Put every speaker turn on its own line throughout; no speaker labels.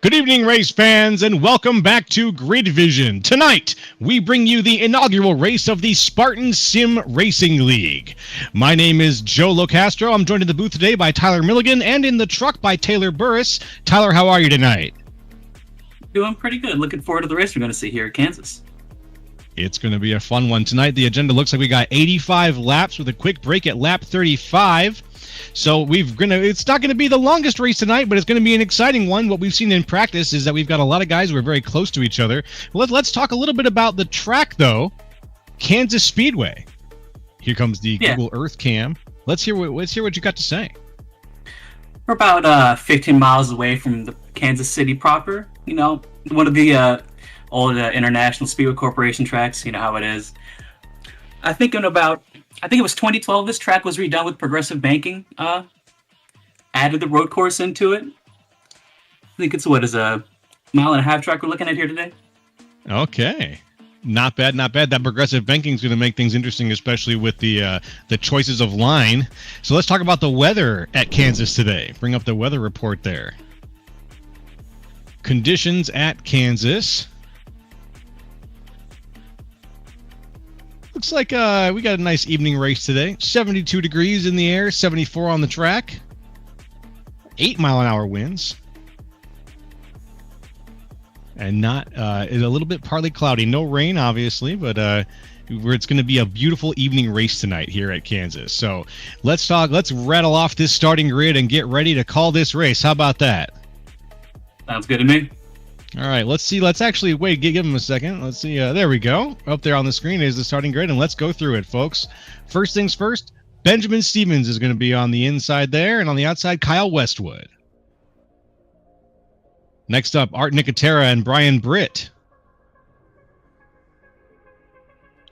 Good evening, race fans, and welcome back to Grid Vision. Tonight, we bring you the inaugural race of the Spartan Sim Racing League. My name is Joe Locastro. I'm joined in the booth today by Tyler Milligan and in the truck by Taylor Burris. Tyler, how are you tonight?
Doing pretty good. Looking forward to the race we're going to see here at Kansas.
It's going to be a fun one tonight. The agenda looks like we got 85 laps with a quick break at lap 35. So it's not going to be the longest race tonight, but it's going to be an exciting one. What we've seen in practice is that we've got a lot of guys who are very close to each other. Let's talk a little bit about the track, though. Kansas Speedway. Here comes the Google Earth cam. Let's hear what you got to say.
We're about 15 miles away from the Kansas City proper. You know, one of the old International Speedway Corporation tracks. You know how it is. I think it was 2012 this track was redone with progressive banking. Added the road course into it. I think it's a mile-and-a-half track we're looking at here today.
Okay. Not bad, not bad. That progressive banking is going to make things interesting, especially with the choices of line. So let's talk about the weather at Kansas today. Bring up the weather report there. Conditions at Kansas. Looks like we got a nice evening race today. 72 degrees in the air, 74 on the track. 8-mile-an-hour winds. And it's a little bit partly cloudy. No rain, obviously, but it's going to be a beautiful evening race tonight here at Kansas. So let's rattle off this starting grid and get ready to call this race. How about that?
Sounds good to me.
All right, let's see. Let's actually wait. Give him a second. Let's see. There we go. Up there on the screen is the starting grid, and let's go through it, folks. First things first, Benjamin Stevens is going to be on the inside there, and on the outside, Kyle Westwood. Next up, Art Nicotera and Brian Britt.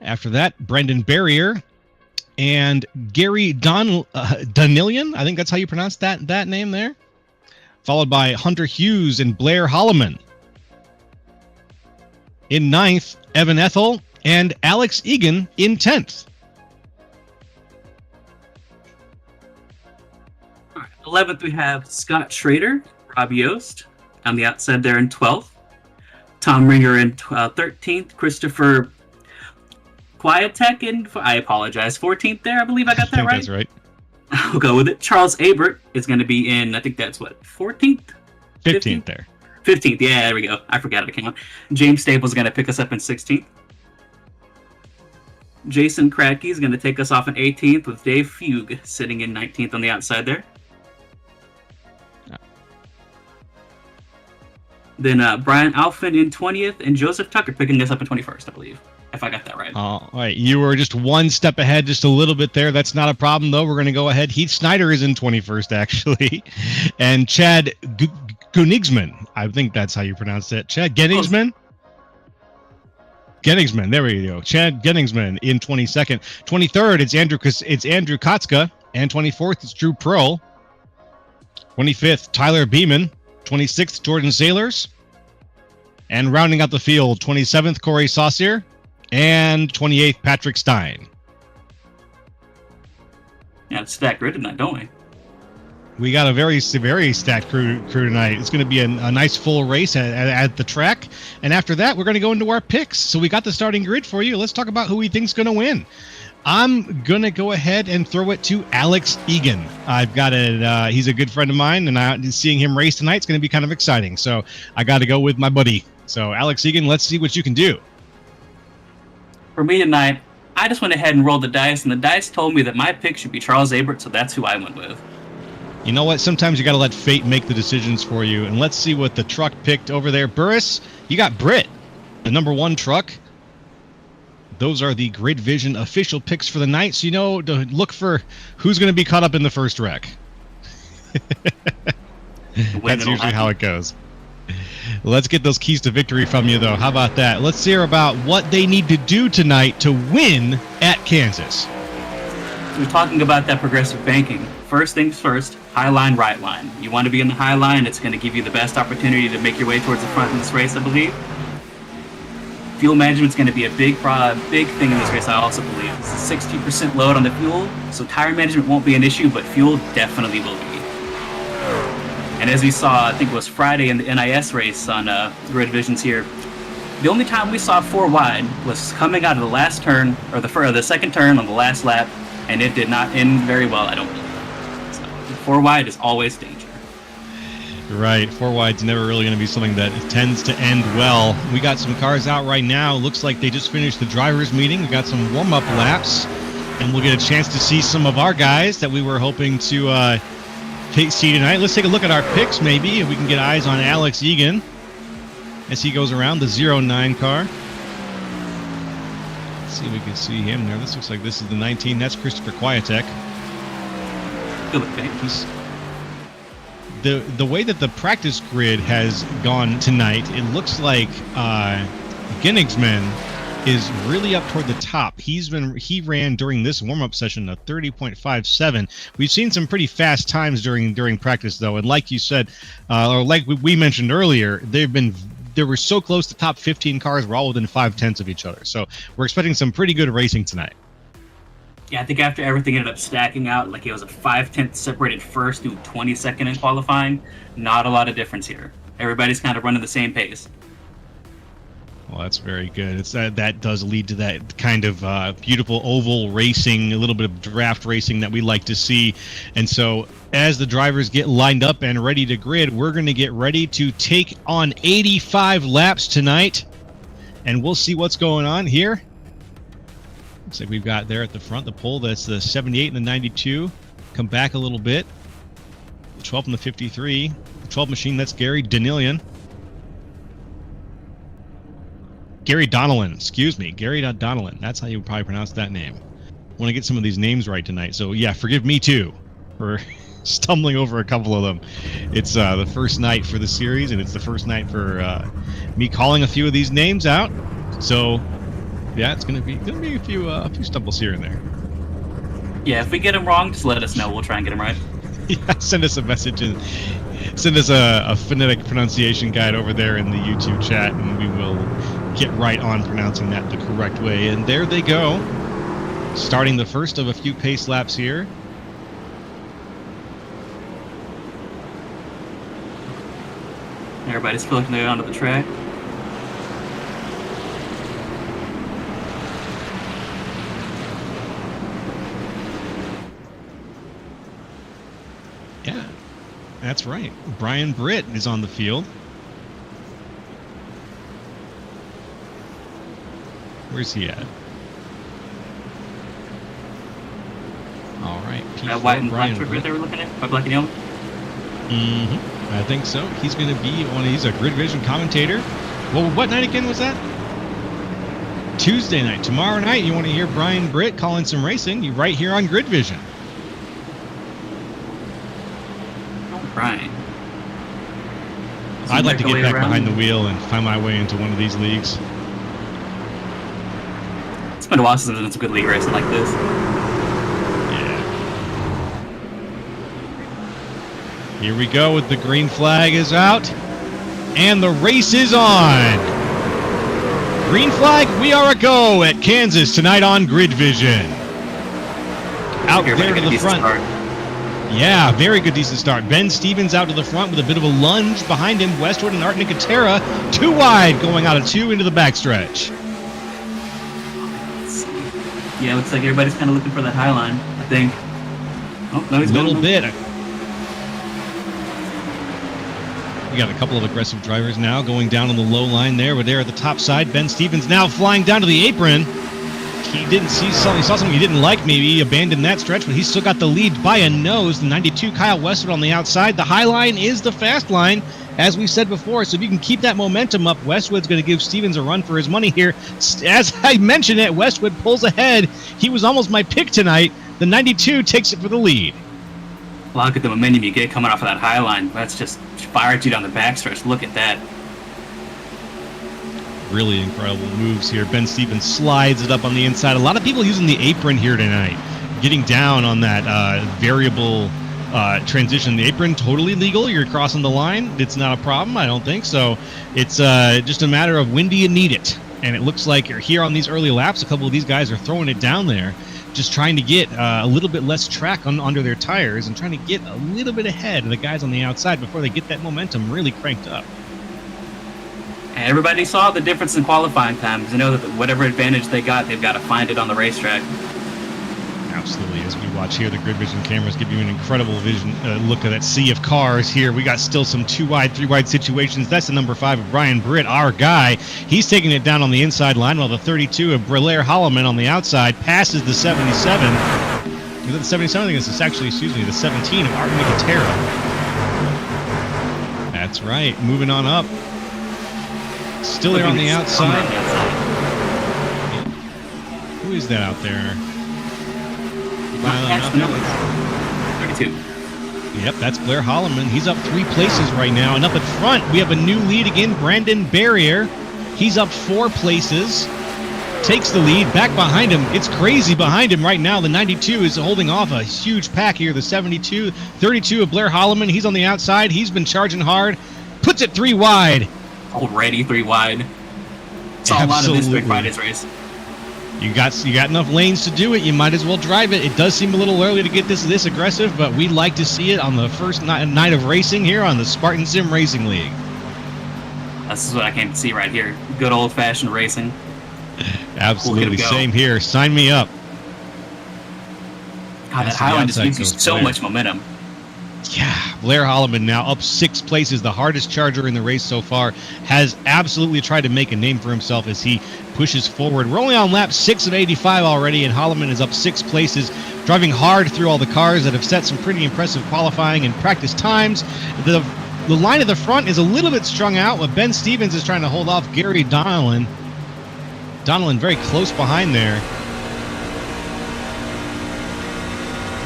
After that, Brendan Barrier and Gary Donillion. I think that's how you pronounce that name there. Followed by Hunter Hughes and Blair Holloman. In 9th, Evan Ethel and Alex Egan in 10th.
All right, 11th, we have Scott Schrader, Rob Yost on the outside there in 12th. Tom Ringer in 13th. Christopher Quietek in, I apologize, 14th there. I believe I got that right.
That's right.
I'll go with it. Charles Abert is going to be in, I think that's 14th?
15th there.
15th, yeah, there we go. I forgot to count. James Staples is going to pick us up in 16th. Jason Kratke is going to take us off in 18th with Dave Fugue sitting in 19th on the outside there. Then Brian Alphin in 20th and Joseph Tucker picking us up in 21st, I believe, if I got that right.
All right, you were just one step ahead, just a little bit there. That's not a problem, though. We're going to go ahead. Heath Snyder is in 21st, actually. And Chad Gunigsman, I think that's how you pronounce it. Chad Genningsman? Genningsman, there we go. Chad Genningsman in 22nd. 23rd, it's Andrew Kotska. And 24th, it's Drew Pearl. 25th, Tyler Beeman. 26th, Jordan Sailors. And rounding out the field, 27th, Corey Saucier. And 28th, Patrick Stein.
Yeah, it's stacked grid tonight, don't we?
We got a very, very stacked crew tonight. It's going to be a nice full race at the track. And after that, we're going to go into our picks. So we got the starting grid for you. Let's talk about who we think's going to win. I'm going to go ahead and throw it to Alex Egan. I've got it. He's a good friend of mine, and seeing him race tonight is going to be kind of exciting. So I got to go with my buddy. So Alex Egan, let's see what you can do.
For me tonight, I just went ahead and rolled the dice, and the dice told me that my pick should be Charles Abert, so that's who I went with.
You know what? Sometimes you got to let fate make the decisions for you. And let's see what the truck picked over there. Burris, you got Britt, the number 1 truck. Those are the Grid Vision official picks for the night. So, to look for who's going to be caught up in the first wreck. That's usually how it goes. Let's get those keys to victory from you, though. How about that? Let's hear about what they need to do tonight to win at Kansas.
We're talking about that progressive banking. First things first, high line, right line. You want to be in the high line, it's going to give you the best opportunity to make your way towards the front in this race, I believe. Fuel management is going to be a big thing in this race, I also believe. It's a 60% load on the fuel, so tire management won't be an issue, but fuel definitely will be. And as we saw, I think it was Friday in the NIS race on Grid Visions here, the only time we saw 4 wide was coming out of the last turn, or the second turn on the last lap, and it did not end very well, I don't believe. So 4 wide is always danger.
Right, 4 wide's never really going to be something that tends to end well. We got some cars out right now. Looks like they just finished the drivers' meeting. We got some warm-up laps, and we'll get a chance to see some of our guys that we were hoping to see tonight. Let's take a look at our picks, maybe, if we can get eyes on Alex Egan as he goes around the 09 car. Let's see if we can see him there. This looks like this is the 19. That's Christopher Kwiatek.
Good look, babe.
The way that the practice grid has gone tonight, it looks like Gennigsman is really up toward the top. He ran during this warm-up session a 30.57. We've seen some pretty fast times during practice though, and like you said, or like we mentioned earlier, they were so close. The top 15 cars were all within 0.5 of each other. So we're expecting some pretty good racing tonight.
Yeah, I think after everything ended up stacking out, like it was a 0.5 separated first through 22nd in qualifying. Not a lot of difference here. Everybody's kind of running the same pace.
Well, that's very good. It's that does lead to that kind of beautiful oval racing, a little bit of draft racing that we like to see. And so as the drivers get lined up and ready to grid, we're going to get ready to take on 85 laps tonight. And we'll see what's going on here. Looks like we've got there at the front the pole, that's the 78 and the 92. Come back a little bit. The 12 and the 53. The 12 machine, that's Gary Donnellan. Gary Donnellan, excuse me. Gary Donnellan. That's how you would probably pronounce that name. I want to get some of these names right tonight. So, yeah, forgive me, too, for stumbling over a couple of them. It's the first night for the series, and it's the first night for me calling a few of these names out. So, yeah, it's gonna be a few stumbles here and there.
Yeah, if we get them wrong, just let us know. We'll try and get them right.
Yeah, send us a message and send us a phonetic pronunciation guide over there in the YouTube chat, and we will get right on pronouncing that the correct way. And there they go, starting the first of a few pace laps here.
Everybody's filtering their way onto the track.
Yeah, that's right. Brian Britt is on the field. Where's he at? All right.
That white and black truck right there we're looking at? By black and yellow?
Mm-hmm. I think so. He's going to be he's a Grid Vision commentator. Well, what night again was that? Tuesday night. Tomorrow night, you want to hear Brian Britt calling some racing, you right here on Grid Vision.
Right.
I'd like to get back behind the wheel and find my way into one of these leagues.
It's been a while since I've done some good league racing like this.
Yeah. Here we go with the green flag is out. And the race is on. Green flag, we are a go at Kansas tonight on Grid Vision. Out there to the front. Yeah, very good, decent start. Ben Stevens out to the front with a bit of a lunge. Behind him, Westwood and Art Nicotera. 2 wide, going out of 2 into the backstretch.
Yeah, looks like everybody's kind of looking for that high line, I think. Oh, no, he's
a little
going
bit. We got a couple of aggressive drivers now going down on the low line there. We're there at the top side. Ben Stevens now flying down to the apron. He didn't see something. He saw something he didn't like. Maybe he abandoned that stretch, but he's still got the lead by a nose. The 92 Kyle Westwood on the outside. The high line is the fast line, as we said before. So if you can keep that momentum up, Westwood's going to give Stevens a run for his money here. As I mentioned it, Westwood pulls ahead. He was almost my pick tonight. The 92 takes it for the lead.
Well, look at the momentum you get coming off of that high line. That's just fired you down the backstretch. Look at that.
Really incredible moves here. Ben Stevens slides it up on the inside. A lot of people using the apron here tonight, getting down on that variable transition. The apron, totally legal. You're crossing the line. It's not a problem, I don't think. So it's just a matter of when do you need it. And it looks like here on these early laps, a couple of these guys are throwing it down there. just trying to get a little bit less track under their tires and trying to get a little bit ahead of the guys on the outside before they get that momentum really cranked up.
And everybody saw the difference in qualifying times. They know that whatever advantage they got, they've got to find it on the racetrack.
Absolutely. As we watch here, the grid vision cameras give you an incredible vision look at that sea of cars here. We got still some 2-wide, 3-wide situations. That's the number 5 of Brian Britt, our guy. He's taking it down on the inside line, while the 32 of Blair Holloman on the outside passes the 77. Is it the 77? I think it's actually, the 17 of Art Nicotero. That's right. Moving on up. Still there on the outside. Who is that out there?
32.
Yep, that's Blair Holloman. He's up 3 places right now. And up at front, we have a new lead again, Brandon Barrier. He's up 4 places. Takes the lead. Back behind him. It's crazy behind him right now. The 92 is holding off a huge pack here. The 72, 32 of Blair Holloman. He's on the outside. He's been charging hard. Puts it 3 wide.
Already 3 wide. Saw a lot of this Big Friday's race.
You got enough lanes to do it. You might as well drive it. It does seem a little early to get this aggressive, but we like to see it on the first night of racing here on the Spartan Sim Racing League.
This is what I came to see right here. Good old-fashioned racing.
Absolutely. Same here. Sign me up.
God, that Highline just gives you so much momentum.
Yeah, Blair Holloman now up 6 places, the hardest charger in the race so far, has absolutely tried to make a name for himself as he pushes forward. We're only on lap 6 of 85 already, and Holloman is up 6 places, driving hard through all the cars that have set some pretty impressive qualifying and practice times. The line at the front is a little bit strung out, but Ben Stevens is trying to hold off Gary Donnellan. Donnellan very close behind there.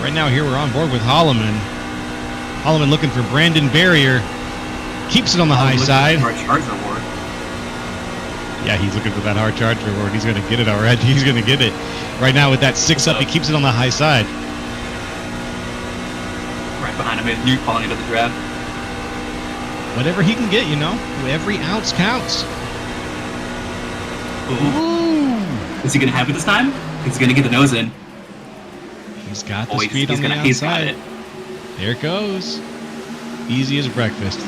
Right now here we're on board with Holloman. Holloman looking for Brandon Barrier. Keeps it on the high side.
For a charge reward.
Yeah, he's looking for that hard charge reward. He's going to get it already. He's going to get it. Right now with that 6 up, he keeps it on the high side.
Right behind him, you're calling into the draft.
Whatever he can get, every ounce counts.
Ooh. Is he going to have it this time? He's going to get the nose in.
He's got the speed on the outside.
He's got it.
There it goes. Easy as breakfast.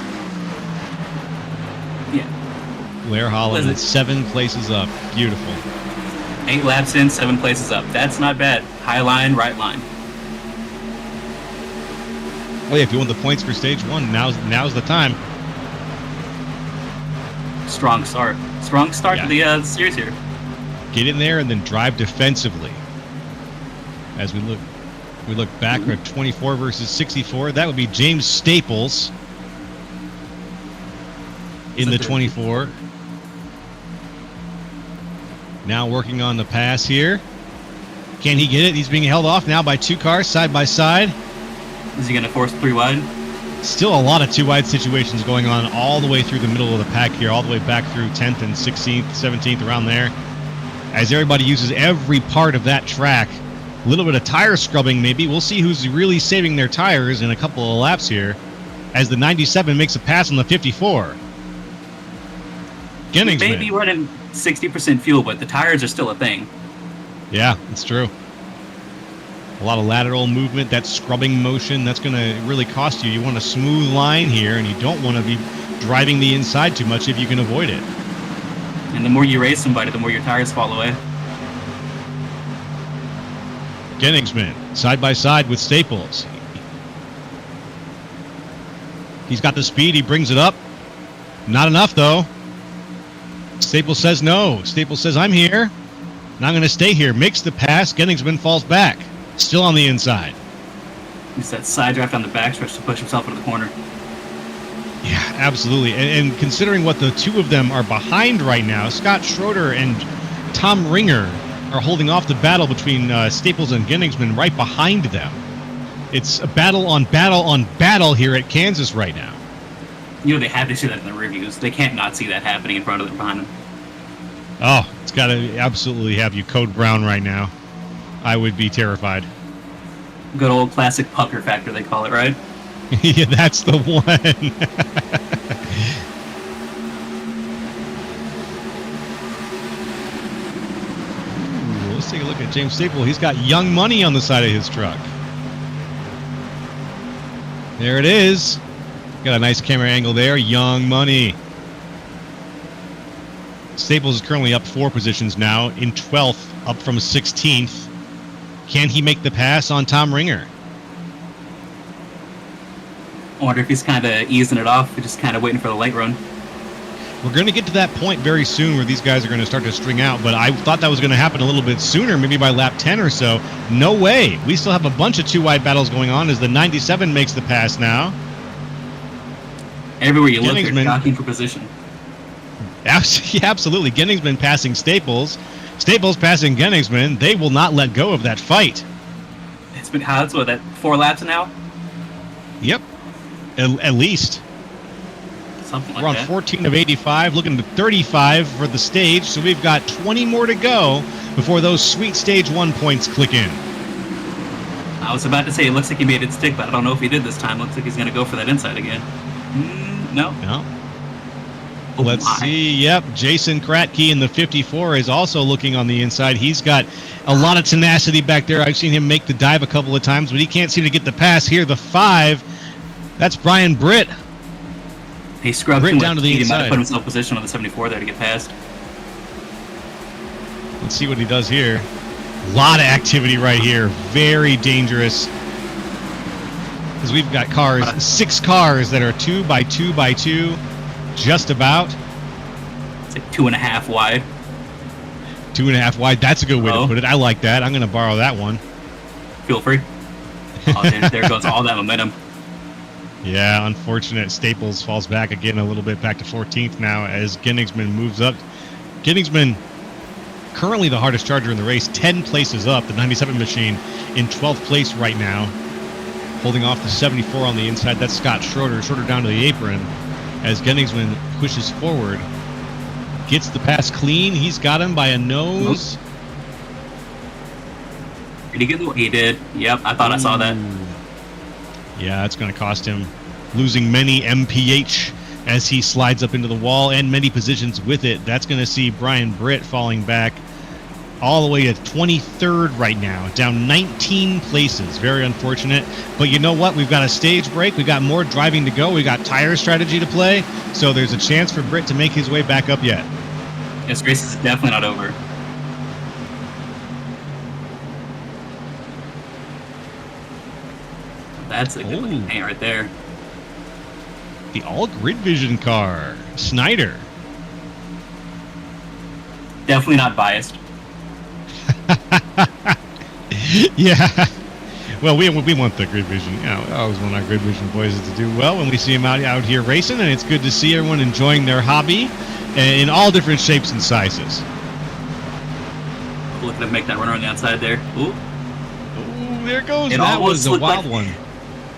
Yeah.
Blair Holloman, 7 places up. Beautiful.
8 laps in, 7 places up. That's not bad. High line, right line.
Well, yeah, if you want the points for stage 1, now's the time.
Strong start. Strong start to the series here.
Get in there and then drive defensively. As we look back at 24 versus 64. That would be James Staples in the 24. Now working on the pass here. Can he get it? He's being held off now by 2 cars side by side.
Is he going to force 3 wide?
Still a lot of 2-wide situations going on all the way through the middle of the pack here, all the way back through 10th and 16th, 17th, around there. As everybody uses every part of that track. A little bit of tire scrubbing, maybe. We'll see who's really saving their tires in a couple of laps here as the 97 makes a pass on the 54. Genningsman.
He may be running 60% fuel, but the tires are still a thing.
Yeah, it's true. A lot of lateral movement, that scrubbing motion, that's going to really cost you. You want a smooth line here, and you don't want to be driving the inside too much if you can avoid it.
And the more you race somebody, the more your tires fall away.
Genningsman, side by side with Staples. He's got the speed, he brings it up. Not enough, though. Staples says no. Staples says, I'm here, and I'm going to stay here. Makes the pass, Genningsman falls back. Still on the inside.
He's that side draft on the backstretch to push himself into the corner.
Yeah, absolutely. And considering what the 2 of them are behind right now, Scott Schroeder and Tom Ringer are holding off the battle between Staples and Genningsman right behind them. It's a battle on battle on battle here at Kansas right now.
They have to see that in the reviews. They can't not see that happening in front of them behind them.
Oh, it's got to absolutely have you code brown right now. I would be terrified.
Good old classic pucker factor, they call it, right?
Yeah, that's the one. take a look at James Staple. He's got Young Money on the side of his truck. There it is. Got a nice camera angle there. Young Money. Staples is currently up 4 positions now, in 12th, up from 16th. Can he make the pass on Tom Ringer?
I wonder if he's kind of easing it off, just kind of waiting for the late run.
We're going to get to that point very soon where these guys are going to start to string out, but I thought that was going to happen a little bit sooner, maybe by lap 10 or so. No way. We still have a bunch of 2-wide battles going on as the 97 makes the pass now.
Everywhere you look, they're jockeying for position.
Absolutely. Genningsman passing Staples. Staples passing Genningsman. They will not let go of that fight.
It's been, that's what, that 4 laps now?
Yep. At least.
Something like
We're on
that.
14 of 85, looking to 35 for the stage, so we've got 20 more to go before those sweet stage 1 points click in.
I was about to say, it looks like he made it stick, but I don't know if he did this time. Looks like he's going to go for that inside again. No.
No.
Oh,
Let's see. Yep. Jason Kratke in the 54 is also looking on the inside. He's got a lot of tenacity back there. I've seen him make the dive a couple of times, but he can't seem to get the pass here. The 5, that's Brian Britt.
He scrubbed
Britt
him
down to the
He might
inside.
have put himself in position on the 74 there to get past.
Let's see what he does here. A lot of activity right here. Very dangerous. Because we've got cars, 6 cars that are 2 by 2 by 2, just about.
It's like 2.5 wide.
2.5 wide. That's a good way to put it. I like that. I'm going to borrow that one.
Feel free. Oh, there goes all that momentum.
Yeah, unfortunate. Staples falls back again a little bit, back to 14th now as Genningsman moves up. Genningsman, currently the hardest charger in the race, 10 places up. The 97 machine in 12th place right now, holding off the 74 on the inside. That's Scott Schroeder down to the apron as Genningsman pushes forward. Gets the pass clean. He's got him by a nose.
Did he get the... He did. Yep, I thought I saw that.
Yeah, that's going to cost him losing many MPH as he slides up into the wall and many positions with it. That's going to see Brian Britt falling back all the way to 23rd right now, down 19 places. Very unfortunate. But you know what? We've got a stage break. We've got more driving to go. We've got tire strategy to play. So there's a chance for Britt to make his way back up yet.
This race is definitely not over. That's a good looking paint right there.
The all grid vision car, Snyder.
Definitely not biased.
Yeah. Well, we want the grid vision. You know, I always want our grid vision boys to do well when we see them out here racing, and it's good to see everyone enjoying their hobby in all different shapes and sizes.
Look at him make that runner on the outside there. Ooh.
Ooh, there goes.
It
that was a wild
like,
one.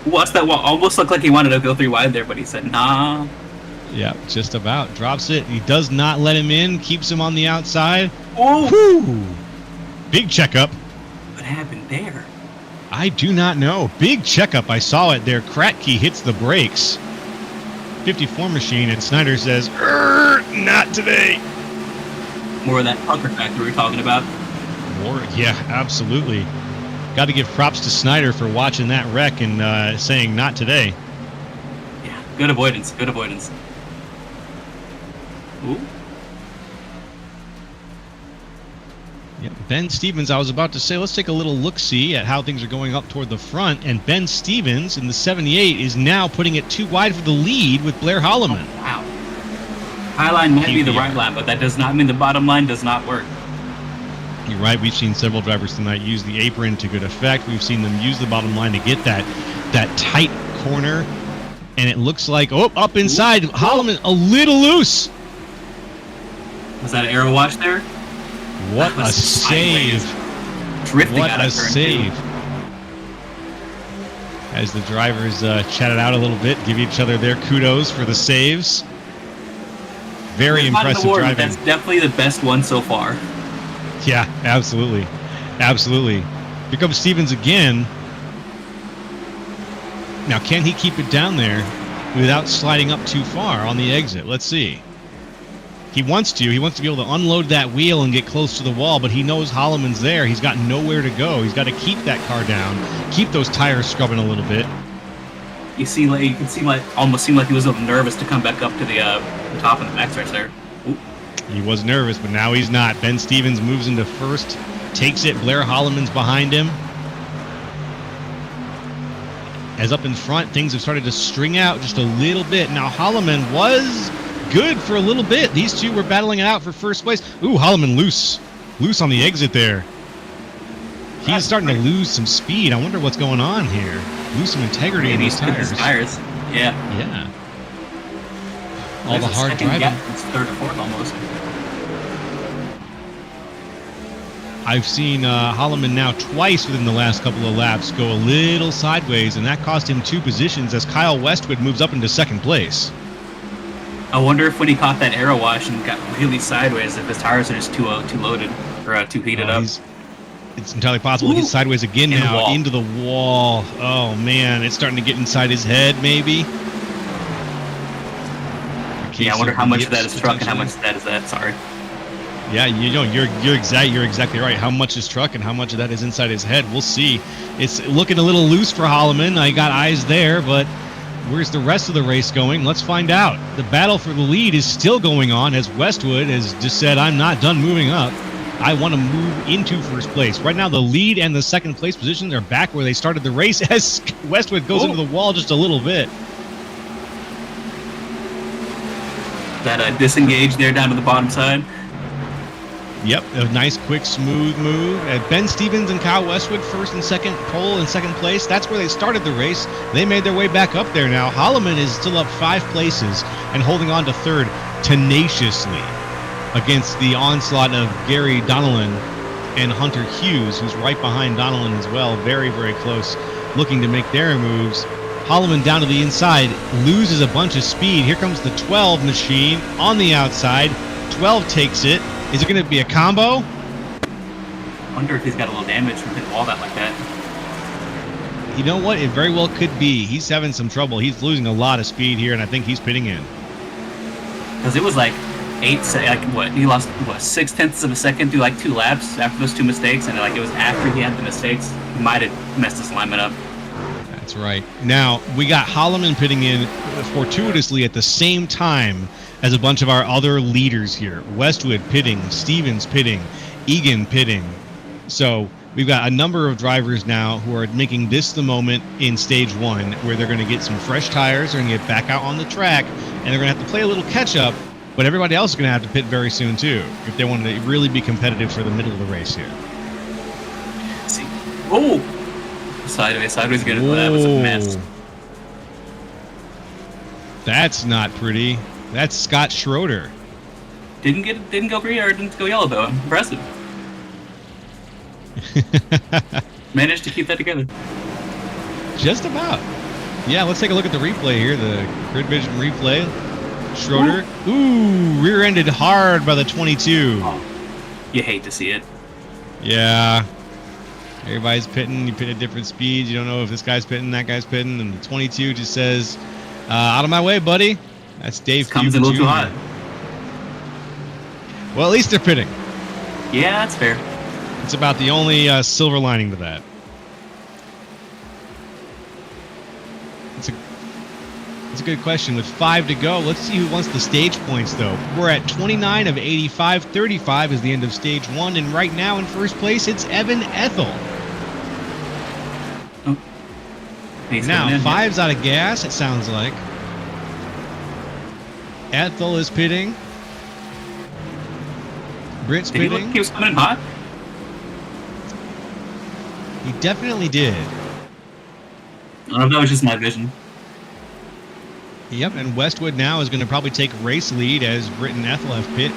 What's that? Almost looked like he wanted to go 3 wide there, but he said, nah.
Yeah, just about. Drops it. He does not let him in. Keeps him on the outside.
Oh!
Whew. Big checkup.
What happened there?
I do not know. Big checkup. I saw it there. Kratke hits the brakes. 54 machine, and Snyder says, not today.
More of that pucker factor we were talking about.
More, yeah, absolutely. Got to give props to Snyder for watching that wreck and saying not today.
Yeah, good avoidance. Good avoidance. Ooh.
Yep. Ben Stevens, I was about to say, let's take a little look-see at how things are going up toward the front. And Ben Stevens in the 78 is now putting it 2 wide for the lead with Blair Holloman.
Oh, wow. High line might be the right line, but that does not mean the bottom line does not work.
You're right. We've seen several drivers tonight use the apron to good effect. We've seen them use the bottom line to get that tight corner. And it looks like, up inside, Holloman a little loose.
Was that an arrow wash there?
What a save.
Drifting
What
out of
a
turn
save.
2.
As the drivers chat it out a little bit, give each other their kudos for the saves. Very impressive driving.
That's definitely the best one so far.
Yeah, absolutely. Absolutely. Here comes Stevens again. Now, can he keep it down there without sliding up too far on the exit? Let's see. He wants to. He wants to be able to unload that wheel and get close to the wall, but he knows Holloman's there. He's got nowhere to go. He's got to keep that car down, keep those tires scrubbing a little bit.
You can see almost seem like he was a little nervous to come back up to the top of the max right there. Ooh.
He was nervous, but now he's not. Ben Stevens moves into first, takes it. Blair Holloman's behind him. As up in front, things have started to string out just a little bit. Now Holloman was good for a little bit. These two were battling it out for first place. Ooh, Holloman loose on the exit there. He's starting to lose some speed. I wonder what's going on here. Lose some integrity in these tires. Yeah. All the hard driving.
It's third or fourth almost.
I've seen Holloman now twice within the last couple of laps go a little sideways, and that cost him 2 positions as Kyle Westwood moves up into second place.
I wonder if when he caught that aero wash and got really sideways, if his tires are just too loaded or too heated up.
It's entirely possible. He's sideways again now into the wall. Oh man, it's starting to get inside his head, maybe.
Yeah, I wonder how much of that is truck and how much of that is that. Sorry.
Yeah, you're exactly right. How much is truck and how much of that is inside his head? We'll see. It's looking a little loose for Holloman. I got eyes there, but where's the rest of the race going? Let's find out. The battle for the lead is still going on as Westwood has just said, I'm not done moving up. I want to move into first place. Right now, the lead and the second place positions are back where they started the race as Westwood goes into the wall just a little bit.
That disengage there down to the bottom side.
Yep, a nice, quick, smooth move. Ben Stevens and Kyle Westwood, first and second pole and second place. That's where they started the race. They made their way back up there now. Holloman is still up 5 places and holding on to third tenaciously against the onslaught of Gary Donnellan and Hunter Hughes, who's right behind Donnellan as well, very, very close, looking to make their moves. Holloman down to the inside, loses a bunch of speed. Here comes the 12 machine on the outside. 12 takes it. Is it going to be a combo?
I wonder if he's got a little damage from hitting all that like that.
You know what? It very well could be. He's having some trouble. He's losing a lot of speed here, and I think he's pitting in.
Because it was like he lost 0.6 of a second through like 2 laps after those 2 mistakes, and it was after he had the mistakes. He might have messed his alignment up.
That's right. Now, we got Holloman pitting in fortuitously at the same time as a bunch of our other leaders here. Westwood pitting, Stevens pitting, Egan pitting. So we've got a number of drivers now who are making this the moment in stage 1 where they're going to get some fresh tires, they're going to get back out on the track, and they're going to have to play a little catch-up, but everybody else is going to have to pit very soon too if they want to really be competitive for the middle of the race here.
See. Oh! Sideways good. That was a mess.
That's not pretty. That's Scott Schroeder.
Didn't go green or didn't go yellow though. Impressive. Managed to keep that together.
Just about. Yeah, let's take a look at the replay here. The Grid Vision replay. Schroeder. Ooh, rear-ended hard by the 22.
Oh, you hate to see it.
Yeah. Everybody's pitting. You pit at different speeds. You don't know if this guy's pitting, that guy's pitting, and the 22 just says, "Out of my way, buddy." That's Dave.
Comes a little too hot.
Well, at least they're pitting.
Yeah, that's fair.
It's about the only silver lining to that. It's a good question. With 5 to go, let's see who wants the stage points, though. We're at 29 of 85. 35 is the end of stage 1, and right now in first place, it's Evan Ethel.
Oh.
Now, 5's out of gas, it sounds like. Ethel is pitting. Britt's pitting.
Did he look he was coming in hot?
He definitely did.
I don't know if that was just my vision.
Yep, and Westwood now is going to probably take race lead as Britt and Ethel have pit.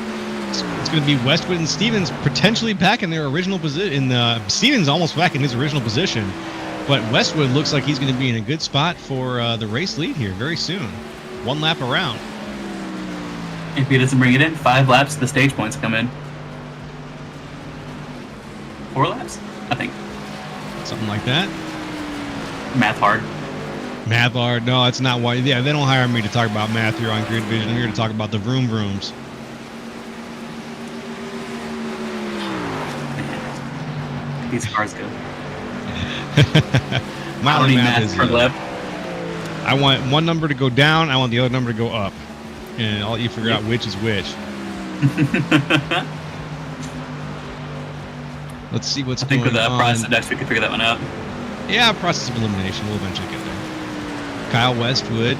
It's going to be Westwood and Stevens potentially back in their original position. Stevens almost back in his original position, but Westwood looks like he's going to be in a good spot for the race lead here very soon. 1 lap around.
If he doesn't bring it in, 5 laps, the stage points come in. 4 laps, I think.
Something like that.
Math hard.
Math hard. No, that's not why. Yeah, they don't hire me to talk about math here on Grid Vision. I'm here to talk about the vroom vrooms.
these cars go. I
Mile
don't
and
even
math
ask
is.
for left.
I want one number to go down. I want the other number to go up, and I'll let you figure
Yep.
out which is which. Let's see what's
I think
going
with the
on.
process index, we can figure that one out.
Yeah, process of elimination. We'll eventually get there. Kyle Westwood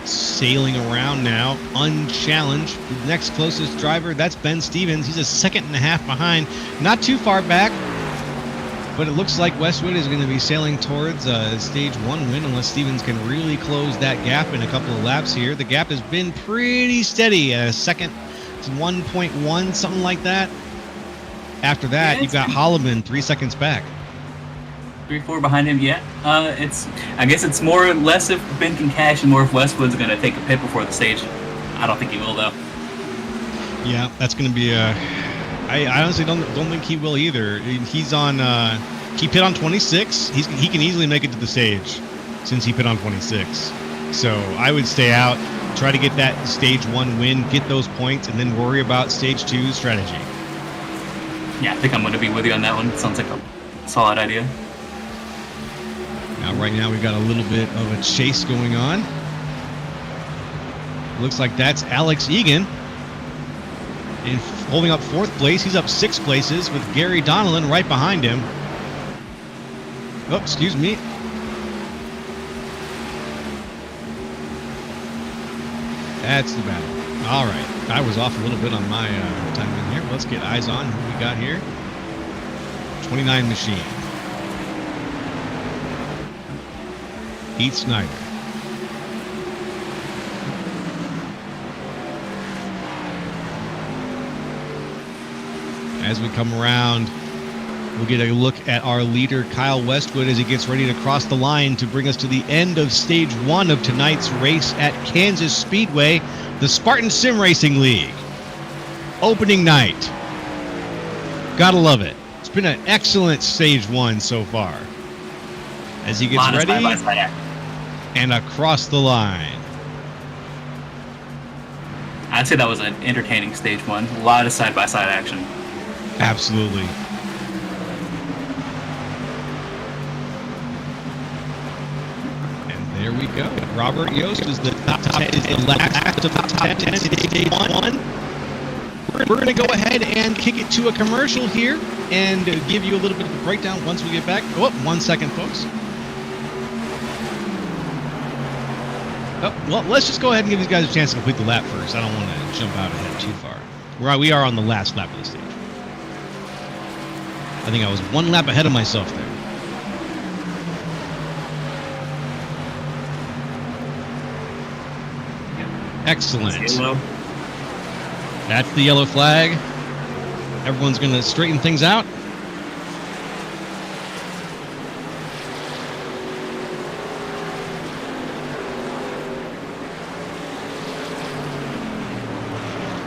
sailing around now, unchallenged. The next closest driver, that's Ben Stevens. He's a second and a half behind. Not too far back, but it looks like Westwood is going to be sailing towards a stage 1 win unless Stevens can really close that gap in a couple of laps here. The gap has been pretty steady, a second to 1.1, something like that. After that, you've got Holloman 3 seconds back.
3-4 behind him, yeah. I guess it's more or less if Ben can cash and more if Westwood's going to take a pit before the stage. I don't think he will, though.
Yeah, that's going to be a. I honestly don't think he will either. He's on. He pit on 26. He can easily make it to the stage, since he pit on 26. So I would stay out, try to get that stage 1 win, get those points, and then worry about stage 2 strategy.
Yeah, I think I'm going to be with you on that one. Sounds like a solid idea.
Now, right now, we've got a little bit of a chase going on. Looks like that's Alex Egan. And holding up 4th place. He's up 6 places with Gary Donnellan right behind him. Oh, excuse me. That's the battle. All right. I was off a little bit on my timing here. Let's get eyes on who we got here. 29 machine. Heath Snyder. As we come around, we'll get a look at our leader, Kyle Westwood, as he gets ready to cross the line to bring us to the end of stage 1 of tonight's race at Kansas Speedway, the Spartan Sim Racing League. Opening night. Gotta love it. It's been an excellent stage 1 so far. As he gets ready and across the line.
I'd say that was an entertaining stage 1. A lot of side-by-side action.
Absolutely. And there we go. Robert Yost is the last of the top 10 in stage 1. We're going to go ahead and kick it to a commercial here and give you a little bit of a breakdown once we get back. Oh, 1 second, folks. Oh, well, let's just go ahead and give these guys a chance to complete the lap first. I don't want to jump out ahead too far. We are on the last lap of the stage. I think I was 1 lap ahead of myself there. Excellent. That's the yellow flag. Everyone's going to straighten things out.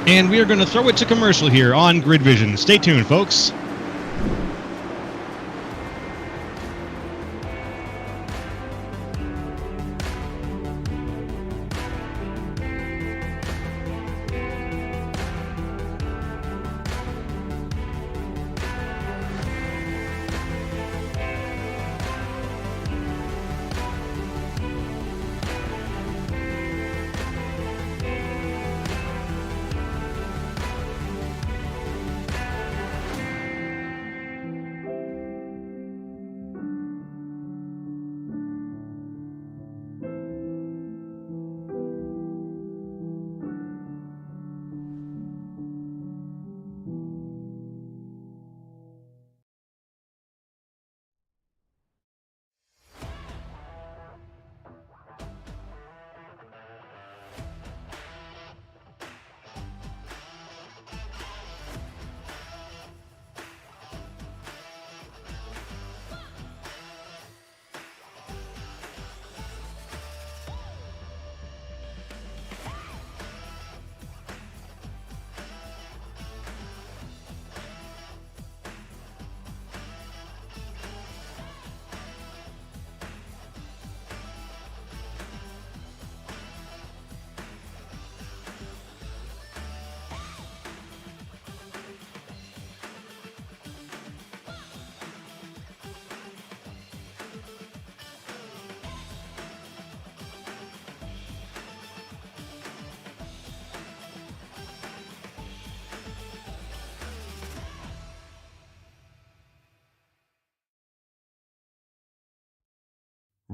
And we are going to throw it to commercial here on Grid Vision. Stay tuned, folks.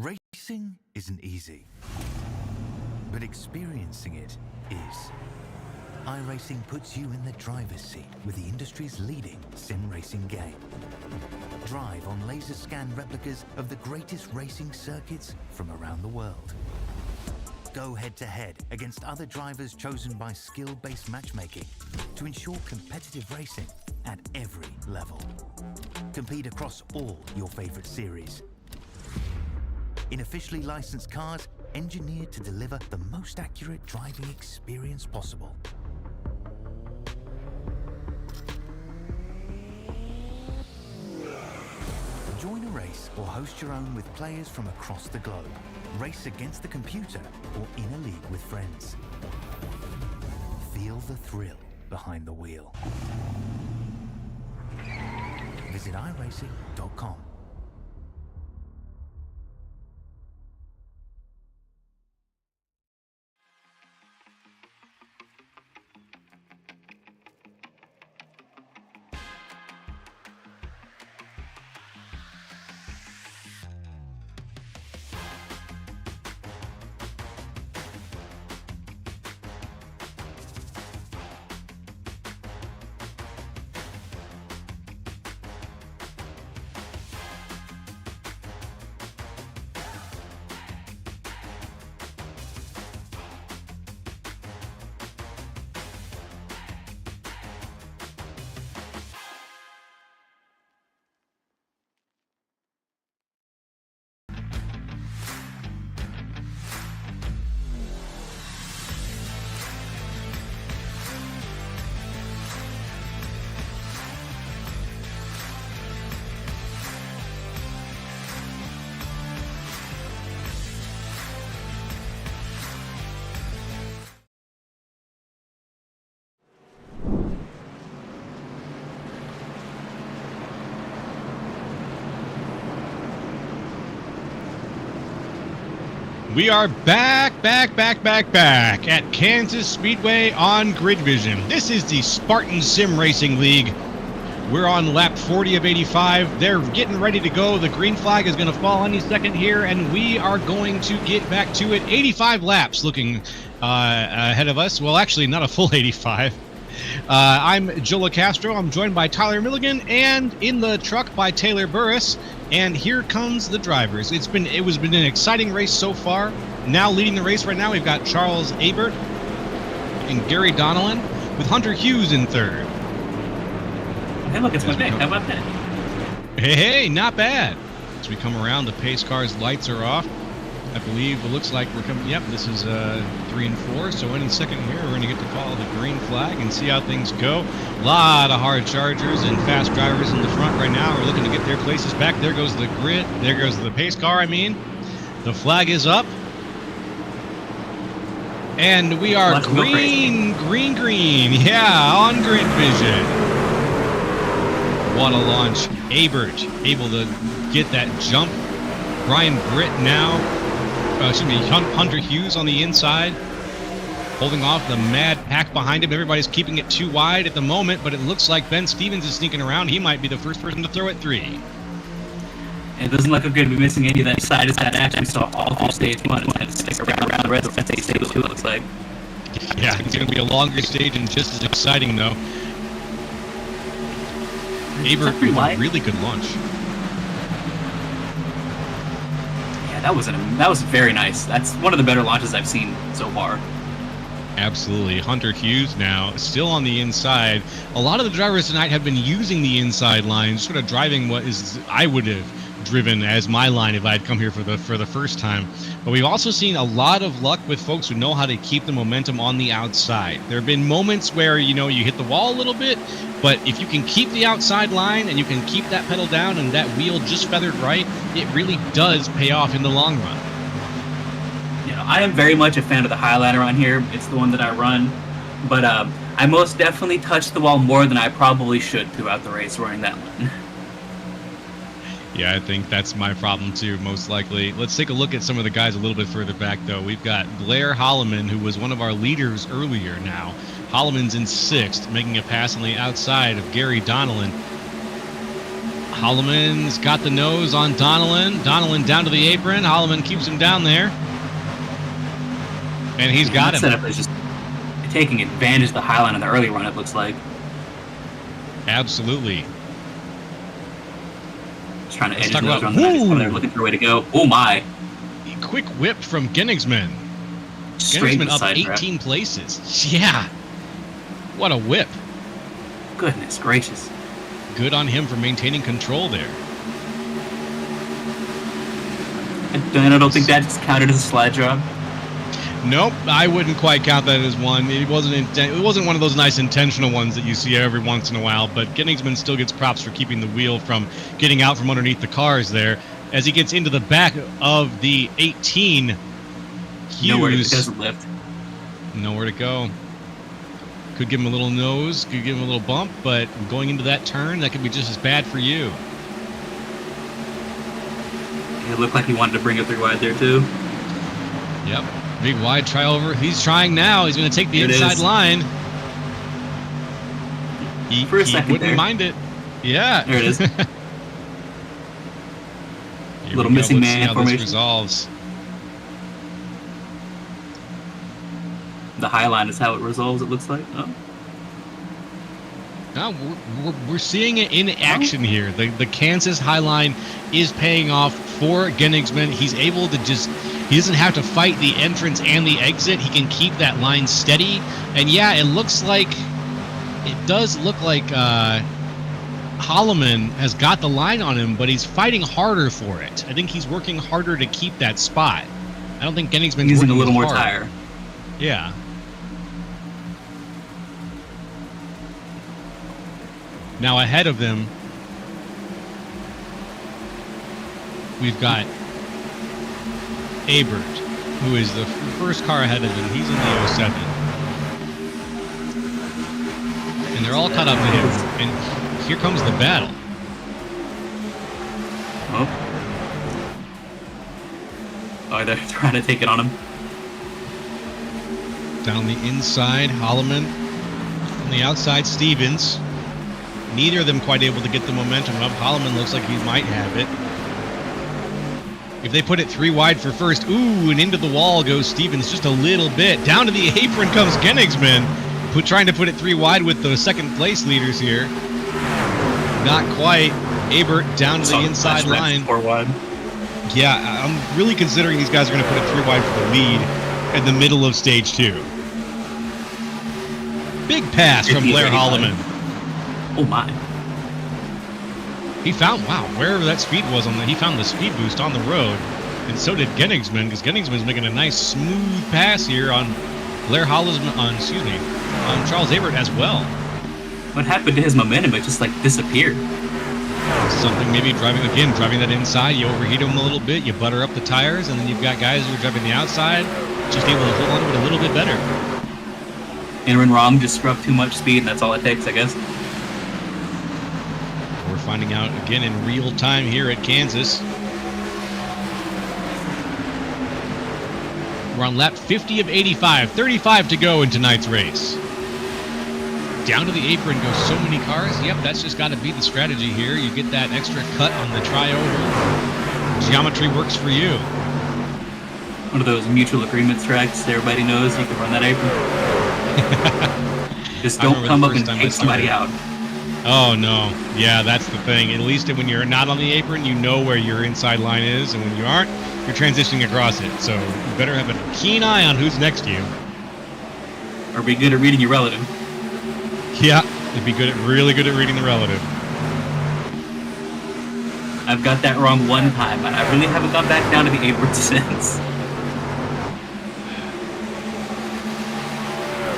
Racing isn't easy, but experiencing it is. iRacing puts you in the driver's seat with the industry's leading sim racing game. Drive on laser scan replicas of the greatest racing circuits from around the world. Go head-to-head against other drivers chosen by skill-based matchmaking to ensure competitive racing at every level. Compete across all your favorite series. In officially licensed cars, engineered to deliver the most accurate driving experience possible. Join a race or host your own with players from across the globe. Race against the computer or in a league with friends. Feel the thrill behind the wheel. Visit iRacing.com.
We are back at Kansas Speedway on Grid Vision. This is the Spartan Sim Racing League. We're on lap 40 of 85. They're getting ready to go. The green flag is going to fall any second here, and we are going to get back to it. 85 laps looking ahead of us. Well, actually, not a full 85. I'm Joe Castro. I'm joined by Tyler Milligan, and in the truck by Taylor Burris. And here comes the drivers. It's been an exciting race so far. Now leading the race right now, we've got Charles Abert and Gary Donnellan with Hunter Hughes in third.
Hey, look, it's my pick. How about that?
Hey, not bad. As we come around, the pace car's lights are off. I believe it looks like we're coming. Yep, this is 3 and 4. So any second here, we're going to get to follow the green flag and see how things go. A lot of hard chargers and fast drivers in the front right now. We're looking to get their places back. There goes the grid. There goes the pace car. I mean, the flag is up, and we are green. Yeah, on Grid Vision. What a launch! Abert able to get that jump. Brian Britt now. Hunter Hughes on the inside, holding off the mad pack behind him. Everybody's keeping it too wide at the moment, but it looks like Ben Stevens is sneaking around. He might be the first person to throw at 3.
It doesn't look good to be missing any of that side as that action we saw all through stage 1. Kind of stick around the rest of that stage 2, it looks like.
Yeah, it's going to be a longer stage and just as exciting, though. Abert with a really good launch.
That was very nice. That's one of the better launches I've seen so far.
Absolutely. Hunter Hughes now still on the inside. A lot of the drivers tonight have been using the inside line, sort of driving what is I would have driven as my line if I had come here for the first time. But we've also seen a lot of luck with folks who know how to keep the momentum on the outside. There have been moments where, you hit the wall a little bit, but if you can keep the outside line and you can keep that pedal down and that wheel just feathered right, it really does pay off in the long run.
I am very much a fan of the highlighter on here. It's the one that I run. But I most definitely touched the wall more than I probably should throughout the race running that one.
Yeah, I think that's my problem too, most likely. Let's take a look at some of the guys a little bit further back, though. We've got Blair Holloman, who was one of our leaders earlier now. Holloman's in 6th, making a pass on the outside of Gary Donnellan. Holloman's got the nose on Donnellan. Donnellan down to the apron. Holloman keeps him down there. And he's got him.
That setup is just taking advantage of the Highline in the early run, it looks like.
Absolutely.
Just trying to edge
talk
those
about-
runs. They're looking for a way to go. Oh my.
Quick whip from Genningsman.
Straight
Genningsman up
side
18 places. Yeah. What a whip.
Goodness gracious.
Good on him for maintaining control there.
And I don't think that's counted as a slide job.
Nope, I wouldn't quite count that as one. It wasn't one of those nice intentional ones that you see every once in a while, but Genningsman still gets props for keeping the wheel from getting out from underneath the cars there. As he gets into the back of the 18,
Nowhere to
Hughes,
lift.
nowhere to go. Could give him a little nose, could give him a little bump, but going into that turn, that could be just as bad for you.
It looked like he wanted to bring it 3 wide there too.
Yep. Big wide try over. He's trying now. He's going to take the
It
inside
is.
line.
For a
he
second
wouldn't
there.
mind it. Yeah.
There it is.
Here
Little
we go.
missing
Let's see
man
how
formation.
this resolves.
The Highline is how it resolves, it looks like. Oh.
No, we're seeing it in action here. The Kansas Highline is paying off for Genningsman. He's able to he doesn't have to fight the entrance and the exit. He can keep that line steady. And yeah, it does look like Holloman has got the line on him, but he's fighting harder for it. I think he's working harder to keep that spot. I don't think Genningsman's
Using a
working
little more
hard.
tire.
Yeah. Now ahead of them, we've got Abert, who is the first car ahead of him. He's in the 07. And they're all caught up to him. And here comes the battle.
Oh, they're trying to take it on him.
Down the inside, Holloman. On the outside, Stevens. Neither of them quite able to get the momentum up. Holloman looks like he might have it. If they put it 3 wide for first, ooh, and into the wall goes Stevens just a little bit. Down to the apron comes Genningsman, trying to put it 3 wide with the second place leaders here. Not quite. Abert down to the inside line.
4 wide.
Yeah, I'm really considering these guys are going to put it 3 wide for the lead in the middle of stage 2. Big pass from Blair Holloman.
Oh my.
He found, wow, wherever that speed was he found the speed boost on the road. And so did Genningsman, because Genningsman's making a nice smooth pass here on Blair Holloman, on Charles Abert as well.
What happened to his momentum? It just like disappeared.
Something maybe driving that inside, you overheat them a little bit, you butter up the tires, and then you've got guys who are driving the outside, just able to hold on to it a little bit better.
And when wrong, just scrub too much speed, and that's all it takes, I guess.
We're finding out again in real time here at Kansas. We're on lap 50 of 85, 35 to go in tonight's race. Down to the apron goes so many cars. Yep, that's just got to be the strategy here. You get that extra cut on the trioval. Geometry works for you.
One of those mutual agreements tracks everybody knows you can run that apron. Just don't come up and take somebody out.
Oh, no. Yeah, that's the thing. At least when you're not on the apron, you know where your inside line is, and when you aren't, you're transitioning across it. So you better have a keen eye on who's next to you.
Or be good at reading your relative.
Yeah, it'd be really good at reading the relative.
I've got that wrong one time, and I really haven't gone back down to the apron since.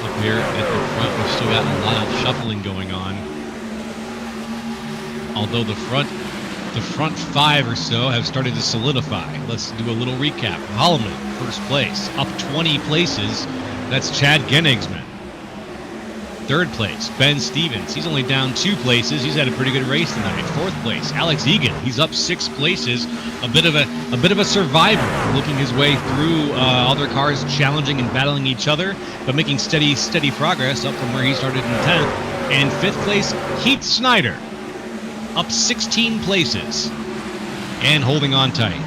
Up here at the front, we've still got a lot of shuffling going on. Although the front 5 or so have started to solidify. Let's do a little recap. Holloman, first place, up 20 places. That's Chad Genningsman. Third place, Ben Stevens. He's only down 2 places. He's had a pretty good race tonight. Fourth place, Alex Egan. He's up 6 places. A bit of a survivor, looking his way through other cars, challenging and battling each other, but making steady progress up from where he started in 10th. And 5th place, Heath Snyder. up 16 places and holding on tight.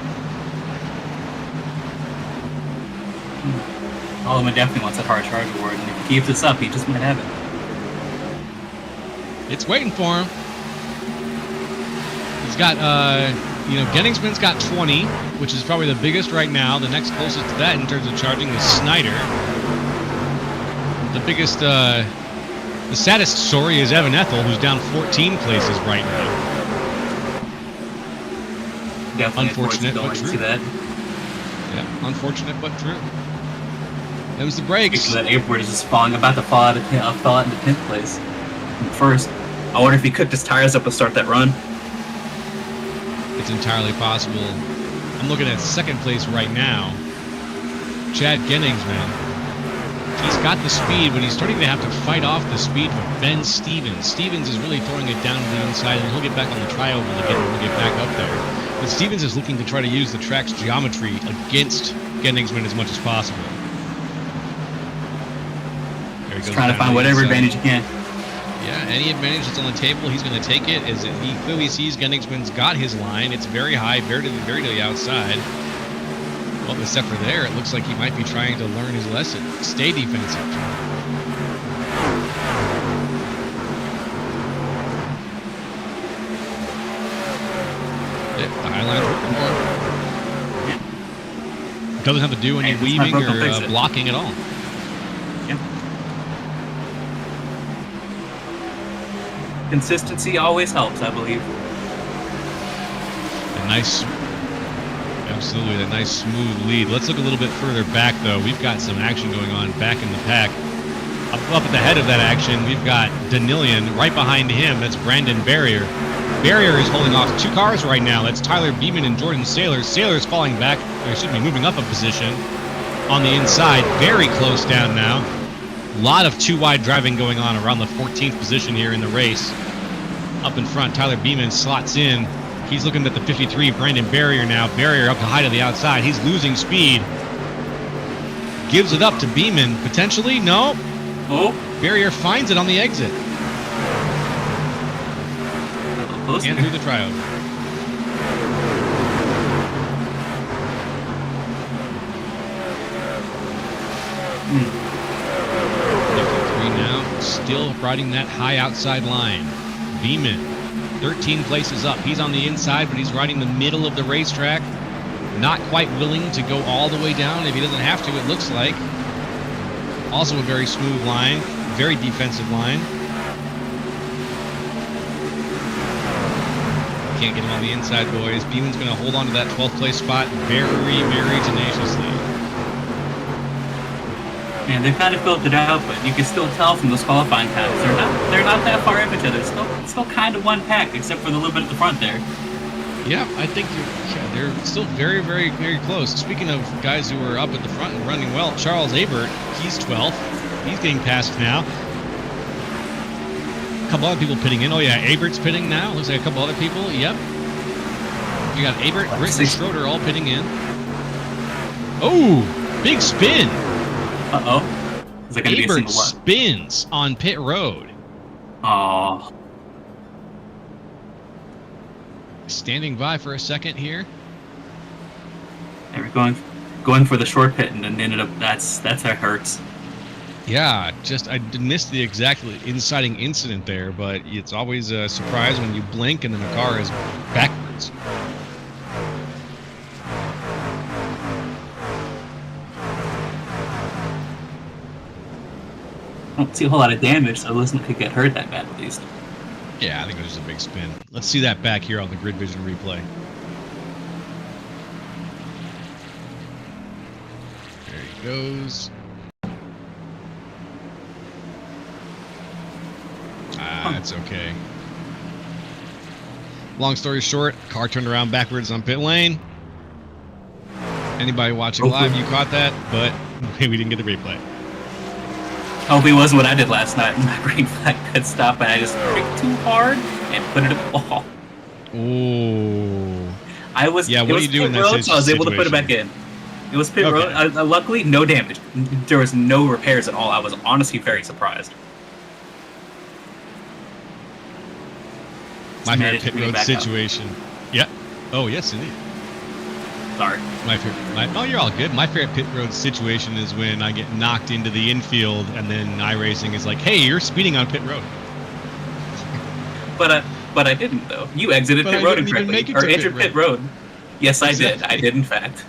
Holloman definitely wants that hard charge award, and if he keeps this up, he just might have it.
It's waiting for him. He's got, Genningsman's got 20, which is probably the biggest right now. The next closest to that in terms of charging is Snyder. The biggest, the saddest story is Evan Ethel, who's down 14 places right now.
Definitely
Unfortunate, but true.
See that.
Yeah, unfortunate, but true. Those the brakes.
That airport is just about to fall out into 10th place. First, I wonder if he cooked his tires up and start that run.
It's entirely possible. I'm looking at second place right now. Chad Genningsman. He's got the speed, but he's starting to have to fight off the speed with Ben Stevens. Stevens is really throwing it down to the inside, and he'll get back on the trioval again when we get back up there. But Stevens is looking to try to use the track's geometry against Genningsman as much as possible. There he goes,
trying to find whatever advantage he can.
Yeah, any advantage that's on the table, he's going to take it. As he clearly sees Genningsman's got his line. It's very high, very to the outside. Well, except for there, it looks like he might be trying to learn his lesson. Stay defensive. The Highline's working for him. Doesn't have to do any weaving or blocking at all.
Yeah. Consistency always helps, I believe.
Absolutely, a nice smooth lead. Let's look a little bit further back, though. We've got some action going on back in the pack. Up at the head of that action, we've got Danilian. Right behind him, that's Brandon Barrier. Barrier is holding off two cars right now. That's Tyler Beeman and Jordan Saylor. Saylor's falling back, or should be moving up a position on the inside. Very close down now. A lot of two-wide driving going on around the 14th position here in the race. Up in front, Tyler Beeman slots in. He's looking at the 53, Brandon Barrier now. Barrier up to high to the outside. He's losing speed. Gives it up to Beeman. Potentially? No.
Oh.
Barrier finds it on the exit. And through the tryover. Now, still riding that high outside line. Beeman, 13 places up. He's on the inside, but he's riding the middle of the racetrack. Not quite willing to go all the way down if he doesn't have to, it looks like. Also a very smooth line, very defensive line. Can't get him on the inside, boys. Beeman's going to hold on to that 12th place spot very, very tenaciously.
Man, they kind of built it out, but you can still tell from those qualifying times they're not that far in each other. It's still kind of one pack, except for the little bit at the front there.
Yeah, I think they're still very, very, very close. Speaking of guys who are up at the front and running well, Charles Abert, he's 12th. He's getting passed now. A couple other people pitting in. Oh yeah, Abert's pitting now. Looks like a couple other people. Yep. You got Abert, Britt, and Schroeder all pitting in. Oh, big spin.
Uh-oh. Is that going to be a single one?
Spins on pit road.
Oh.
Standing by for a second here.
They were going for the short pit and then ended up that hurts.
Yeah, I missed the exact inciting incident there, but it's always a surprise when you blink and then the car is backwards.
I don't see a whole lot of damage, so Liston could get hurt that bad at least.
Yeah, I think it was just a big spin. Let's see that back here on the Grid Vision replay. There he goes. That's okay. Long story short, car turned around backwards on pit lane. Anybody watching live, you caught that, but we didn't get the replay.
Hopefully it wasn't what I did last night. My green flag pit stop, and I just braked too hard and put it at the wall.
Ooh.
What do you do in that situation? So I was able to put it back in. It was pit road. Luckily, no damage. There was no repairs at all. I was honestly very surprised.
My favorite
managed to
pit
bring it
road
back
situation. Yeah. Oh, yes, indeed.
up. Sorry.
No, you're all good. My favorite pit road situation is when I get knocked into the infield and then iRacing is like, hey, you're speeding on pit road.
But I didn't though. You exited
But
pit
I
road
didn't even
incorrectly,
make it
or
to
entered pit road. Yes, I did. I
Exactly.
did in fact.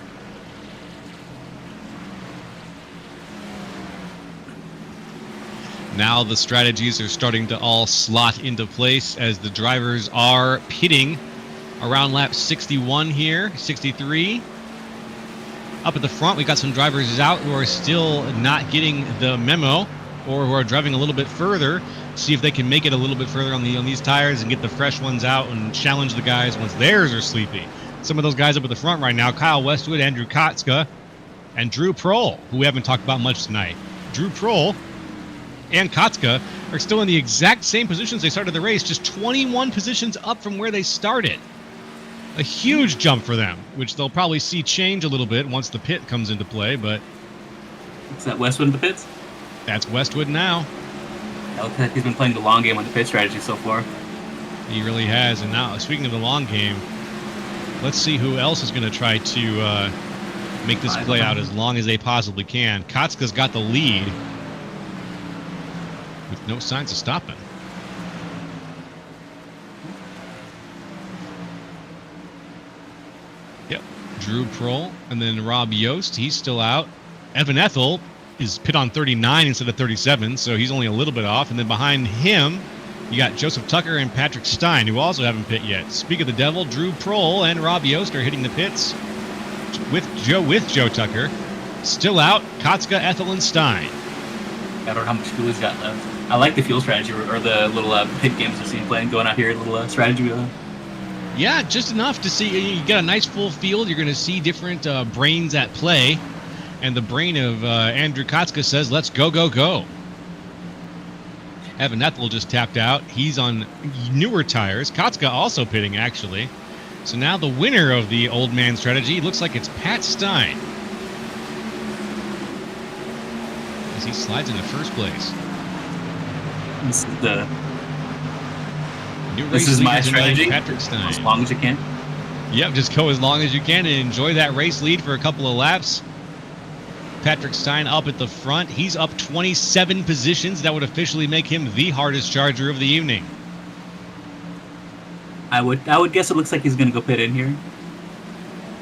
Now the strategies are starting to all slot into place as the drivers are pitting around lap 61 here, 63. Up at the front, we got some drivers out who are still not getting the memo, or who are driving a little bit further. See if they can make it a little bit further on these tires and get the fresh ones out and challenge the guys once theirs are sleepy. Some of those guys up at the front right now: Kyle Westwood, Andrew Kotska, and Drew Prohl, who we haven't talked about much tonight. Drew Prohl and Kotska are still in the exact same positions they started the race, just 21 positions up from where they started. A huge jump for them, which they'll probably see change a little bit once the pit comes into play, but
Is that Westwood in the pits?
that's Westwood now.
It looks like he's been playing the long game on the pit strategy so far.
He really has. And now, speaking of the long game, let's see who else is going to try to make this play out as long as they possibly can. Kotska's got the lead with no signs of stopping. Yep. Drew Prohl and then Rob Yost. He's still out. Evan Ethel is pit on 39 instead of 37, so he's only a little bit off. And then behind him, you got Joseph Tucker and Patrick Stein, who also haven't pit yet. Speak of the devil, Drew Prohl and Rob Yost are hitting the pits with Joe Tucker. Still out, Kotska, Ethel, and Stein.
I don't know how much fuel he's got left. I like the fuel strategy, or the little pit games I've seen playing, going out here, little strategy.
Yeah, just enough to see. You get a nice full field. You're going to see different brains at play. And the brain of Andrew Kotska says, let's go, go, go. Evan Ethel just tapped out. He's on newer tires. Kotska also pitting, actually. So now the winner of the old man strategy looks like it's Pat Stein, as he slides into first place.
This is my strategy.
Patrick Stein.
As long as you can.
Yep, just go as long as you can and enjoy that race lead for a couple of laps. Patrick Stein up at the front. He's up 27 positions. That would officially make him the hardest charger of the evening.
I would guess it looks like he's going to go pit in here.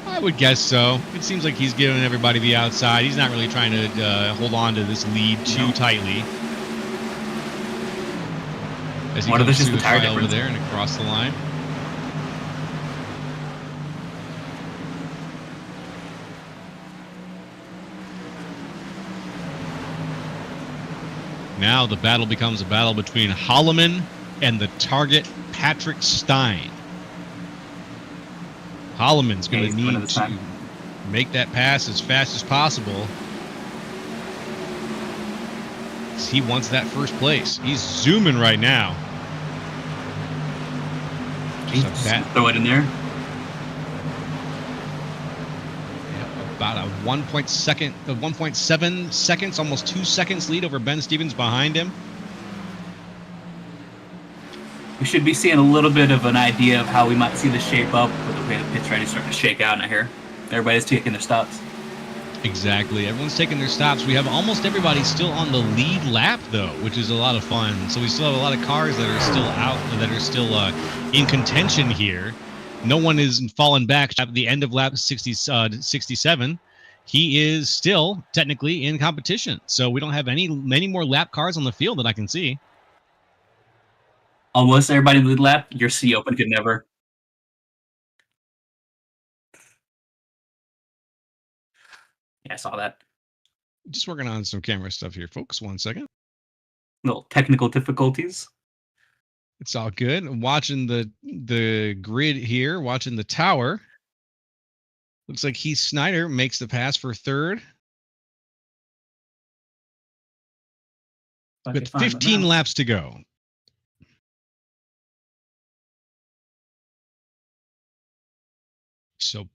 I would guess so. It seems like he's giving everybody the outside. He's not really trying to hold on to this lead too tightly. As he goes through the tire over there and across the line. Now the battle becomes a battle between Holloman and the target, Patrick Stein. Holloman's going to need to make that pass as fast as possible. He wants that first place. He's zooming right now.
Throw it in there.
About a 1.7 seconds, almost 2 seconds lead over Ben Stevens behind him.
We should be seeing a little bit of an idea of how we might see the shape up with the way the pit's ready to start to shake out in here. Everybody's taking their stops.
Exactly. Everyone's taking their stops. We have almost everybody still on the lead lap, though, which is a lot of fun. So we still have a lot of cars that are still out, that are still in contention here. No one is fallen back at the end of lap 67. He is still technically in competition. So we don't have many more lap cars on the field that I can see.
Almost everybody in the lead lap. Your C open could never. Yeah, I saw that.
Just working on some camera stuff here, folks. 1 second.
Little technical difficulties.
It's all good. I'm watching the grid here, watching the tower. Looks like Heath Snyder makes the pass for third. With 15 laps to go. So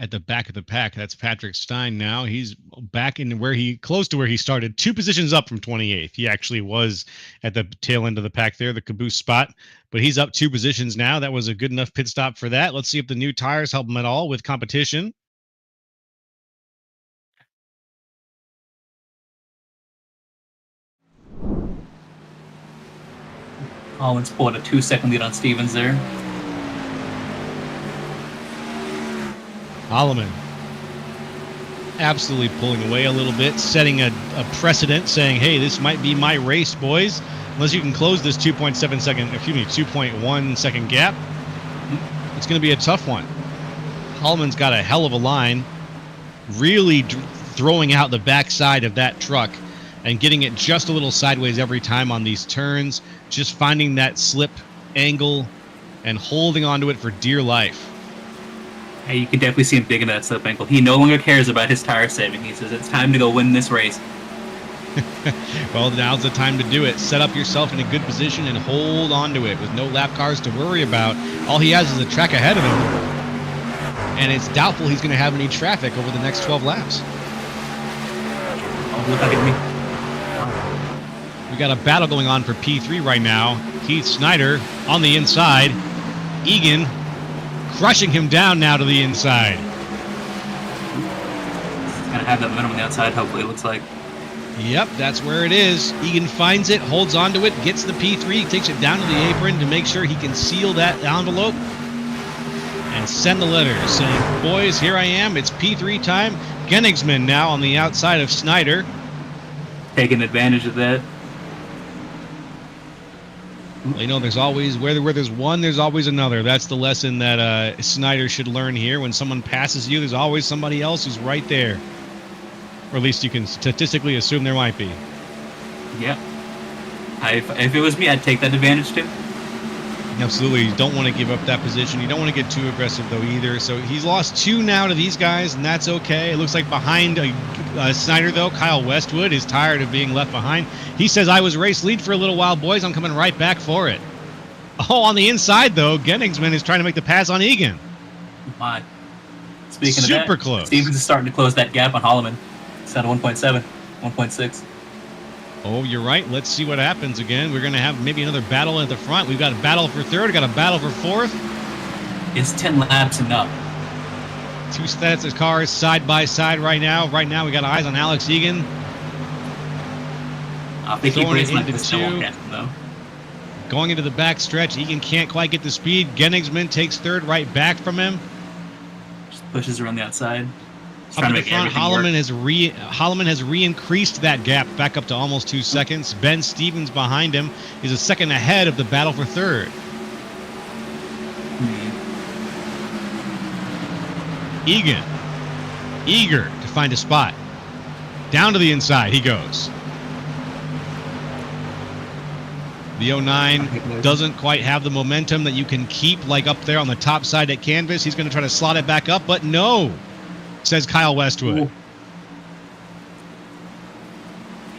at the back of the pack. That's Patrick Stein now. He's back in close to where he started, 2 positions up from 28th. He actually was at the tail end of the pack there, the caboose spot, but he's up 2 positions now. That was a good enough pit stop for that. Let's see if the new tires help him at all with competition.
Collins pulled a 2-second lead on Stevens there.
Holloman absolutely pulling away a little bit, setting a precedent, saying, hey, this might be my race, boys. Unless you can close this 2.1 second gap, it's going to be a tough one. Holloman's got a hell of a line, really throwing out the backside of that truck and getting it just a little sideways every time on these turns, just finding that slip angle and holding onto it for dear life.
Hey, you can definitely see him digging that slip ankle. He no longer cares about his tire saving. He says it's time to go win this race.
Well, now's the time to do it. Set up yourself in a good position and hold on to it with no lap cars to worry about. All he has is the track ahead of him, and it's doubtful he's going to have any traffic over the next 12 laps.
Oh, look at me.
We got a battle going on for P3 right now. Keith Snyder on the inside. Egan crushing him down now to the inside.
He's going to have that momentum on the outside, hopefully, it looks like.
Yep, that's where it is. Egan finds it, holds onto it, gets the P3, takes it down to the apron to make sure he can seal that envelope and send the letter saying, boys, here I am. It's P3 time. Genningsman now on the outside of Snyder.
Taking advantage of that.
Well, you know, there's always, where there's one, there's always another. That's the lesson that Snyder should learn here. When someone passes you, there's always somebody else who's right there. Or at least you can statistically assume there might be.
Yeah. If it was me, I'd take that advantage too.
Absolutely. You don't want to give up that position. You don't want to get too aggressive, though, either. So he's lost 2 now to these guys, and that's okay. It looks like behind Snyder, though, Kyle Westwood is tired of being left behind. He says, I was race lead for a little while, boys. I'm coming right back for it. Oh, on the inside, though, Genningsman is trying to make the pass on Egan.
My. Speaking
Super
of that,
close.
Stevens is starting to close that gap on Holloman. It's at 1.7, 1.6.
Oh, you're right. Let's see what happens again. We're going to have maybe another battle at the front. We've got a battle for third. We've got a battle for fourth.
It's 10 laps and up.
2 sets of cars side by side right now. Right now, we got eyes on Alex Egan.
If they keep
Throwing it
racing like
into
this,
2.
they won't catch them, though.
Going into the back stretch, Egan can't quite get the speed. Genningsman takes third right back from him.
Just pushes around the outside.
Up to the front, Holloman has re-increased that gap back up to almost 2 seconds. Ben Stevens behind him is a second ahead of the battle for third. Egan, eager to find a spot. Down to the inside he goes. The 09 doesn't quite have the momentum that you can keep like up there on the top side at canvas. He's going to try to slot it back up, but no, says Kyle Westwood.
Ooh.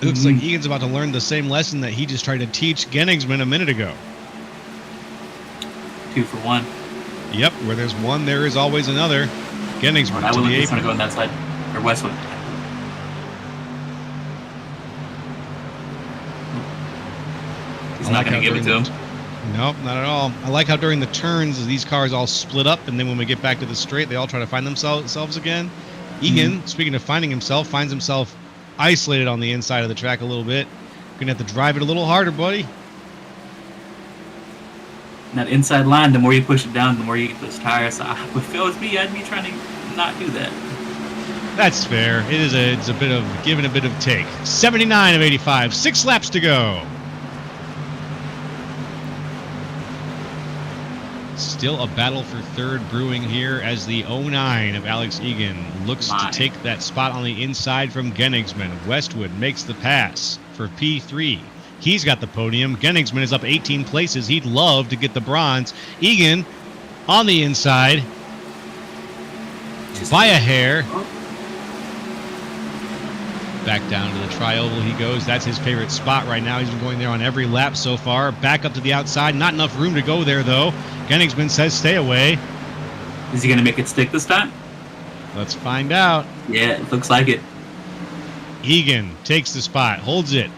It looks like Egan's about to learn the same lesson that he just tried to teach Genningsman a minute ago.
2 for 1.
Yep, where there's one, there is always another. Genningsman
I
to
would
the
look to
apron.
go on that side. Or Westwood. He's not going to give it to him.
Nope, not at all. I like how during the turns, these cars all split up, and then when we get back to the straight, they all try to find themselves again. Egan, speaking of finding himself, finds himself isolated on the inside of the track a little bit. Gonna have to drive it a little harder, buddy.
That inside line, the more you push it down, the more you get those tires. If it was me, I'd be trying to not do that.
That's fair. It's a bit of give and a bit of take. 79 of 85, 6 laps to go. Still a battle for third brewing here as the 09 of Alex Egan looks to take that spot on the inside from Genningsman. Westwood makes the pass for P3. He's got the podium. Genningsman is up 18 places. He'd love to get the bronze. Egan on the inside by a hair. Back down to the tri-oval he goes. That's his favorite spot right now. He's been going there on every lap so far. Back up to the outside. Not enough room to go there, though. Genningsman says stay away.
Is he going to make it stick this time?
Let's find out.
Yeah, it looks like it.
Egan takes the spot, holds it.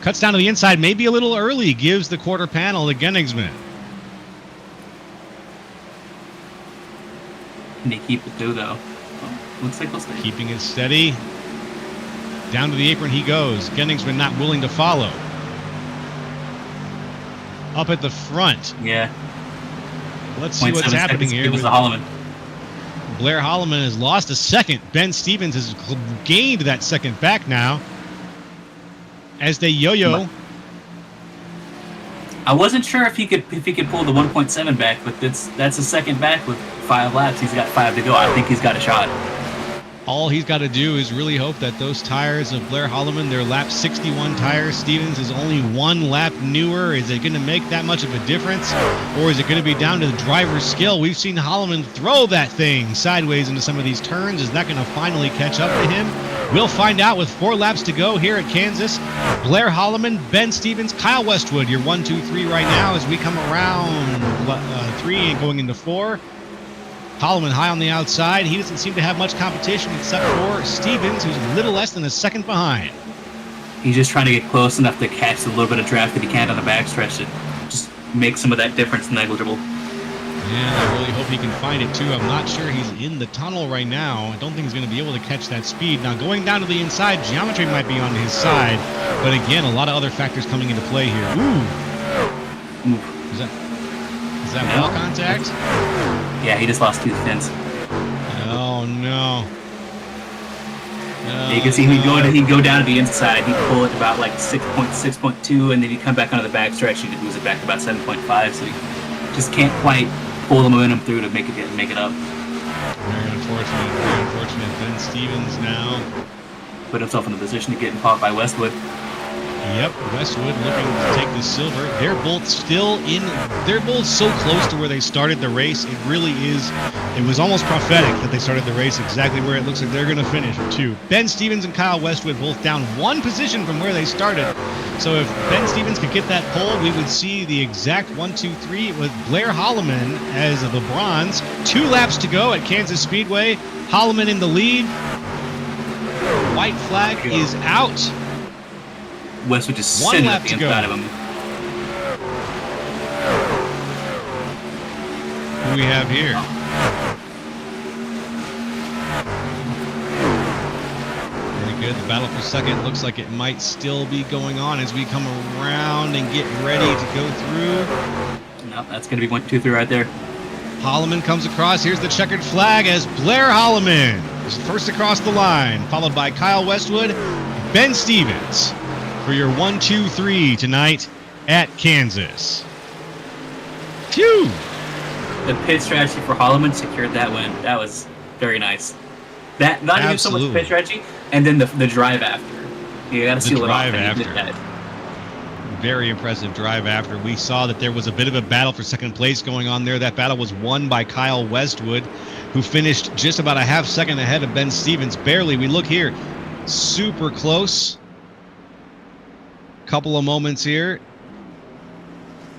Cuts down to the inside, maybe a little early, gives the quarter panel to Genningsman.
Can they keep it through, though? Oh, looks like they'll stay.
Keeping it steady. Down to the apron he goes. Genningsman not willing to follow. Up at the front.
Yeah.
Let's see what's happening here.
It was the Holloman.
Blair Holloman has lost a second. Ben Stevens has gained that second back now as they yo-yo.
I wasn't sure if he could pull the 1.7 back, but that's a second back with 5 laps. He's got 5 to go. I think he's got a shot.
All he's got to do is really hope that those tires of Blair Holloman, they're lap 61 tires. Stevens is only 1 lap newer. Is it going to make that much of a difference? Or is it going to be down to the driver's skill? We've seen Holloman throw that thing sideways into some of these turns. Is that going to finally catch up to him? We'll find out with 4 laps to go here at Kansas. Blair Holloman, Ben Stevens, Kyle Westwood, your 1, 2, 3 right now as we come around 3 and going into 4. Holloman high on the outside. He doesn't seem to have much competition except for Stevens, who's a little less than a second behind.
He's just trying to get close enough to catch the little bit of draft that he can on the backstretch to just make some of that difference negligible.
Yeah, I really hope he can find it too. I'm not sure he's in the tunnel right now. I don't think he's going to be able to catch that speed. Now going down to the inside, geometry might be on his side, but again, a lot of other factors coming into play here. Ooh. Is that wall contact?
Yeah, he just lost 2 tenths.
Oh no.
You can see he'd go down to the inside, he'd pull it about like 6.2, and then he'd come back onto the backstretch, he'd lose it back to about 7.5, so he just can't quite pull the momentum through to make it up.
Very unfortunate. Ben Stevens now
put himself in a position to get caught by Westwood.
Yep, Westwood looking to take the silver. They're both so close to where they started the race. It really is. It was almost prophetic that they started the race exactly where it looks like they're going to finish, too. Ben Stevens and Kyle Westwood both down 1 position from where they started. So if Ben Stevens could get that pole, we would see the exact 1, 2, 3 with Blair Holloman as the bronze. 2 laps to go at Kansas Speedway. Holloman in the lead. White flag is out.
Westwood just sitting at the inside of him.
Who do we have here? Very good. The battle for second looks like it might still be going on as we come around and get ready to go through.
No, that's going to be 1, 2, 3 right there.
Holloman comes across. Here's the checkered flag as Blair Holloman is first across the line, followed by Kyle Westwood, Ben Stevens. For your 1, 2, 3 tonight at Kansas. Phew!
The pit strategy for Holloman secured that win. That was very nice. That not even so much pit strategy, and then the drive after. You got to seal it off. After.
Very impressive drive after. We saw that there was a bit of a battle for second place going on there. That battle was won by Kyle Westwood, who finished just about a half second ahead of Ben Stevens. Barely. We look here. Super close. Couple of moments here.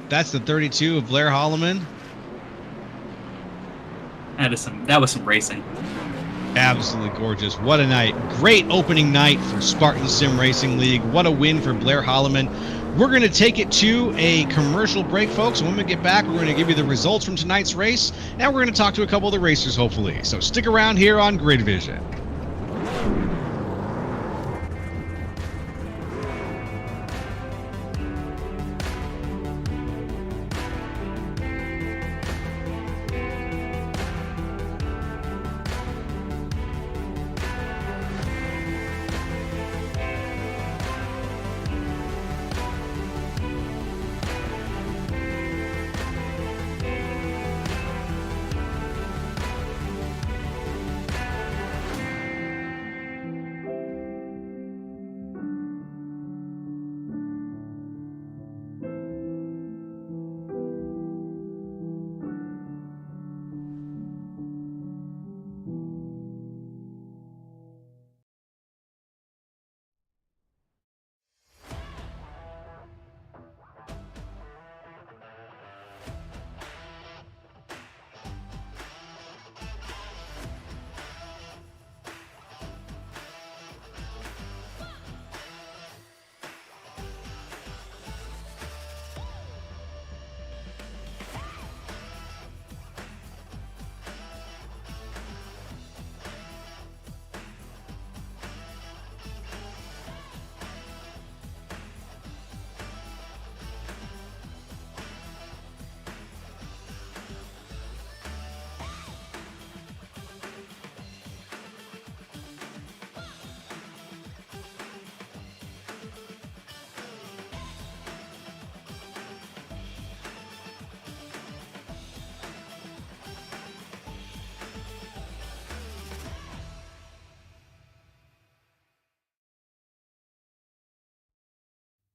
That's the 32 of Blair Holloman.
That was some racing.
Absolutely gorgeous. What a night. Great opening night for Spartan Sim Racing League. What a win for Blair Holloman. We're going to take it to a commercial break, folks. When we get back, we're going to give you the results from tonight's race, and we're going to talk to a couple of the racers, hopefully. So stick around here on Grid Vision.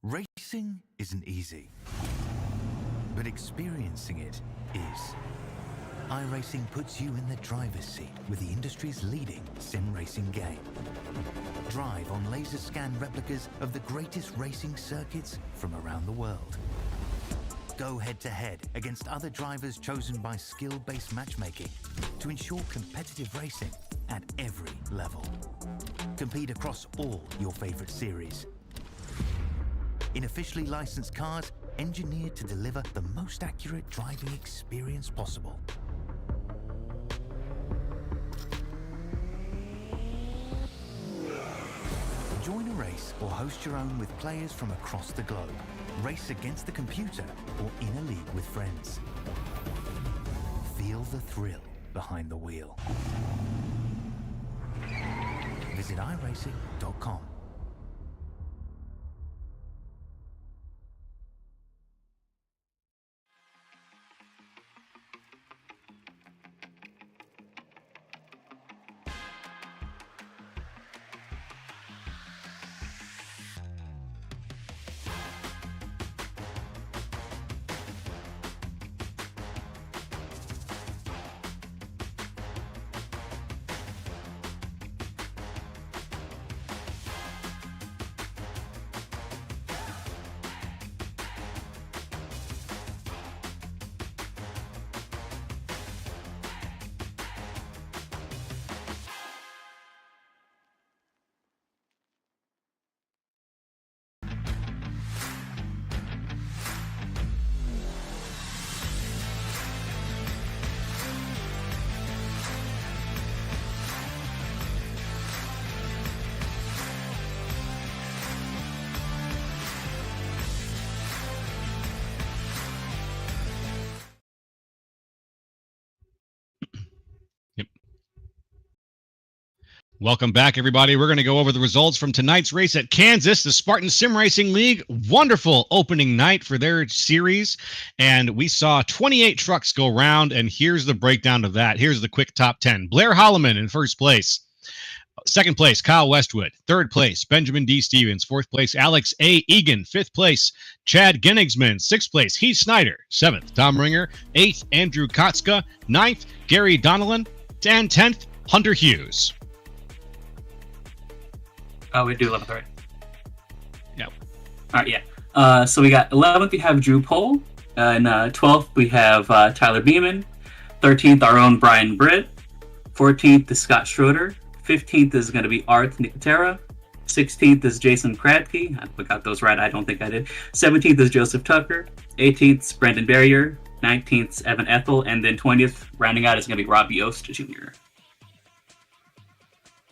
Racing isn't easy, but experiencing it is. iRacing puts you in the driver's seat with the industry's leading sim racing game. Drive on laser scan replicas of the greatest racing circuits from around the world. Go head-to-head against other drivers chosen by skill-based matchmaking to ensure competitive racing at every level. Compete across all your favorite series. In officially licensed cars, engineered to deliver the most accurate driving experience possible. Join a race or host your own with players from across the globe. Race against the computer or in a league with friends. Feel the thrill behind the wheel. Visit iRacing.com.
Welcome back, everybody. We're going to go over the results from tonight's race at Kansas, the Spartan Sim Racing League. Wonderful opening night for their series. And we saw 28 trucks go round, and here's the breakdown of that. Here's the quick top 10. Blair Holloman in first place. Second place, Kyle Westwood. Third place, Benjamin D. Stevens. Fourth place, Alex A. Egan. Fifth place, Chad Gennigsman. Sixth place, Heath Snyder. Seventh, Tom Ringer. Eighth, Andrew Kotska. Ninth, Gary Donnellan. And 10th, Hunter Hughes.
Oh, we do 11th, right?
Yeah.
All right, yeah. So we got 11th, we have Drew Pohl. And 12th, we have Tyler Beeman. 13th, our own Brian Britt. 14th is Scott Schroeder. 15th is going to be Art Nicotera. 16th is Jason Kratke. I got those right. I don't think I did. 17th is Joseph Tucker. 18th is Brandon Barrier. 19th is Evan Ethel. And then 20th, rounding out, is going to be Robbie Yost Jr.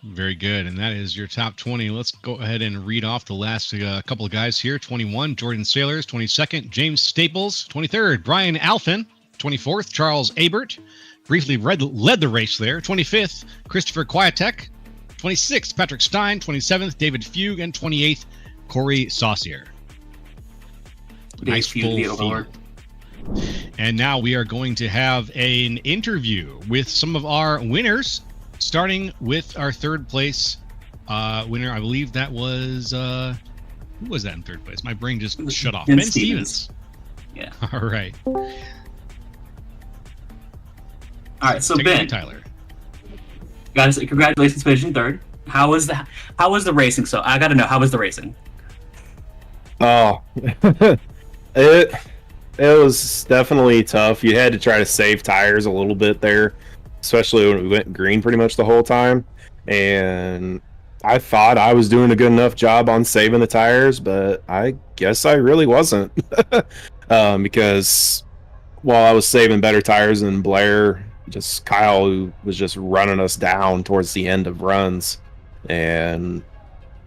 Very good. And that is your top 20. Let's go ahead and read off the last couple of guys here. 21, Jordan Sailors. 22nd, James Staples. 23rd, Brian Alphin. 24th, Charles Abert. Briefly led the race there. 25th, Christopher Kwiatek. 26th, Patrick Stein. 27th, David Fugue. And 28th, Corey Saucier. Nice full field. And now we are going to have an interview with some of our winners, starting with our third place winner. I believe that was who was that in third place? My brain just shut off. Ben Stevens.
Yeah.
All right.
All right. So
Take
Ben,
it, Tyler,
guys, congratulations, finishing third. How was the racing? So I got to know, how was the racing?
Oh, it was definitely tough. You had to try to save tires a little bit there, especially when we went green pretty much the whole time. And I thought I was doing a good enough job on saving the tires, but I guess I really wasn't. Because while I was saving better tires than Blair, just Kyle, who was just running us down towards the end of runs. And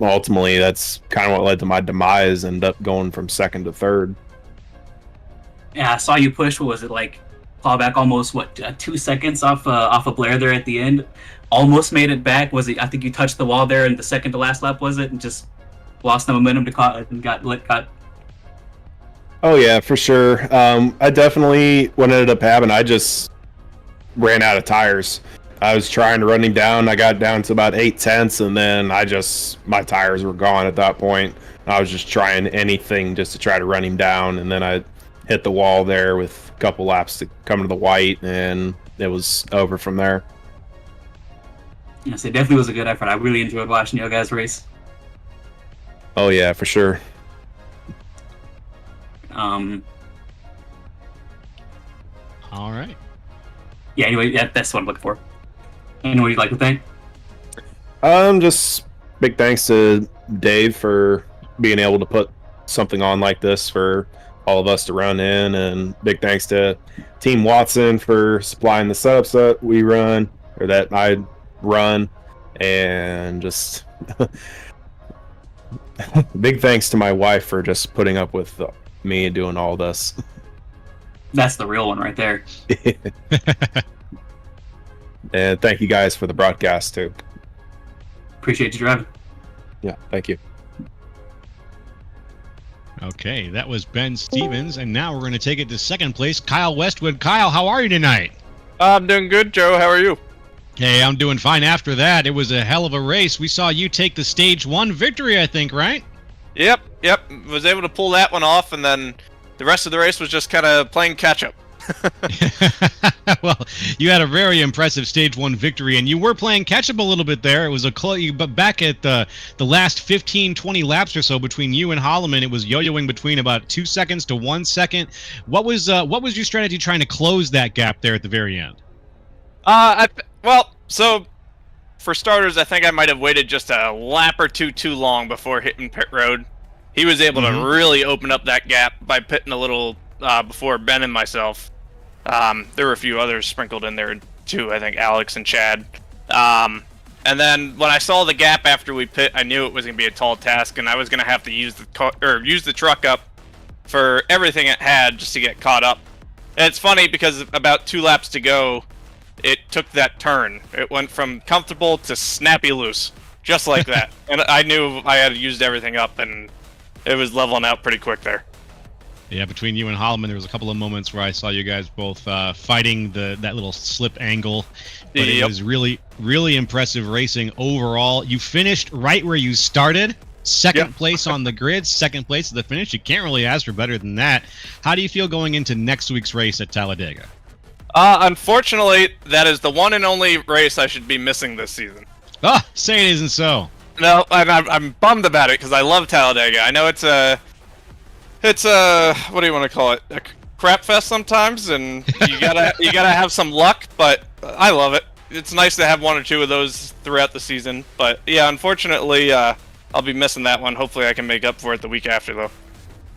ultimately, that's kind of what led to my demise, ended up going from second to third.
Yeah, I saw you push. What was it, like, claw back almost 2 seconds off of Blair there at the end? Almost made it back. Was it? I think you touched the wall there in the second to last lap. Was it? And just lost the momentum and got.
Oh yeah, for sure. I definitely, what ended up happening, I just ran out of tires. I was trying to run him down. I got down to about 8/10, and then my tires were gone at that point. I was just trying anything just to try to run him down, and then I hit the wall there with a couple laps to come to the white, and it was over from there.
Yes, it definitely was a good effort. I really enjoyed watching you guys race.
Oh yeah, for sure.
All right.
Yeah, anyway, that's what I'm looking for. Anyone you'd like to thank?
Just big thanks to Dave for being able to put something on like this for all of us to run in, and big thanks to Team Watson for supplying the setups that we run, or that I run, and just big thanks to my wife for just putting up with me doing all this.
That's the real one right there.
And thank you guys for the broadcast too.
Appreciate you driving.
Yeah, thank you.
Okay, that was Ben Stevens, and now we're going to take it to second place, Kyle Westwood. Kyle, how are you tonight?
I'm doing good, Joe. How are you?
Hey, I'm doing fine. After that, it was a hell of a race. We saw you take the stage 1 victory, I think, right?
Yep. Was able to pull that one off, and then the rest of the race was just kind of playing catch-up.
Well, you had a very impressive stage 1 victory, and you were playing catch-up a little bit there. It was but back at the last 15-20 laps or so between you and Holloman, it was yo-yoing between about 2 seconds to 1 second. What was your strategy trying to close that gap there at the very end?
So for starters, I think I might have waited just a lap or two too long before hitting pit road. He was able to really open up that gap by pitting a little before Ben and myself. There were a few others sprinkled in there too, I think Alex and Chad. And then when I saw the gap after we pit, I knew it was going to be a tall task, and I was going to have to use the truck up for everything it had just to get caught up. And it's funny because about 2 laps to go, it took that turn. It went from comfortable to snappy loose, just like that. And I knew I had used everything up, and it was leveling out pretty quick there.
Yeah, between you and Holloman, there was a couple of moments where I saw you guys both fighting that little slip angle. But It was really, really impressive racing overall. You finished right where you started. Second place on the grid, second place at the finish. You can't really ask for better than that. How do you feel going into next week's race at Talladega?
Unfortunately, that is the one and only race I should be missing this season.
Oh, say it isn't so.
No, and I'm bummed about it because I love Talladega. I know it's a what do you want to call it? A crap fest sometimes, and you gotta have some luck. But I love it. It's nice to have 1 or 2 of those throughout the season. But yeah, unfortunately, I'll be missing that one. Hopefully, I can make up for it the week after, though.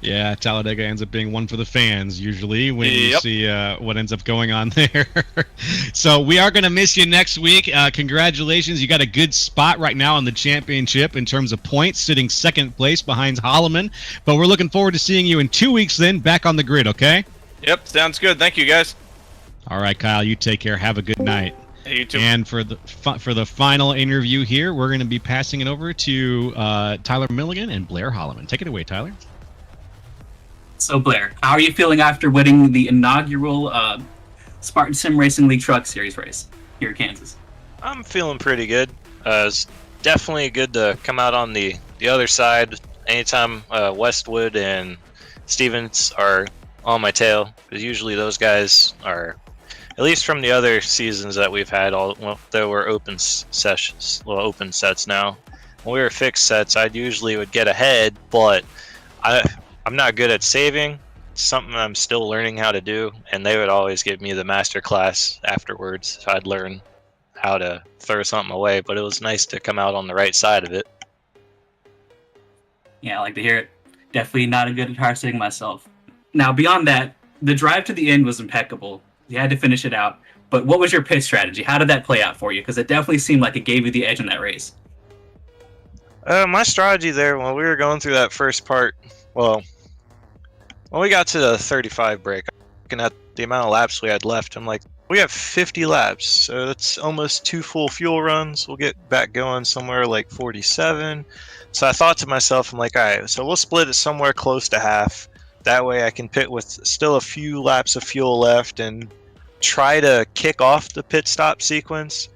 Yeah, Talladega ends up being one for the fans usually when you see what ends up going on there. So we are going to miss you next week. Congratulations. You got a good spot right now in the championship in terms of points, sitting second place behind Holloman. But we're looking forward to seeing you in 2 weeks then back on the grid, okay?
Yep, sounds good. Thank you, guys.
All right, Kyle, you take care. Have a good night.
Hey, you too.
And for the final interview here, we're going to be passing it over to Tyler Milligan and Blair Holloman. Take it away, Tyler.
So Blair, how are you feeling after winning the inaugural Spartan Sim Racing League Truck Series race here in Kansas?
I'm feeling pretty good. It's definitely good to come out on the other side anytime Westwood and Stevens are on my tail, because usually those guys are, at least from the other seasons that we've had, there were open sessions, open sets now. When we were fixed sets, I usually would get ahead, but I'm not good at saving. It's something I'm still learning how to do, and they would always give me the master class afterwards, so I'd learn how to throw something away, but it was nice to come out on the right side of it.
Yeah, I like to hear it. Definitely not a good at hard setting myself. Now, beyond that, the drive to the end was impeccable. You had to finish it out. But what was your pit strategy? How did that play out for you? Because it definitely seemed like it gave you the edge in that race.
My strategy there, when we were going through that first part, when we got to the 35 break, looking at the amount of laps we had left, I'm like, we have 50 laps, so that's almost 2 full fuel runs. We'll get back going somewhere like 47. So I thought to myself, I'm like, all right, so we'll split it somewhere close to half. That way I can pit with still a few laps of fuel left, and try to kick off the pit stop sequence.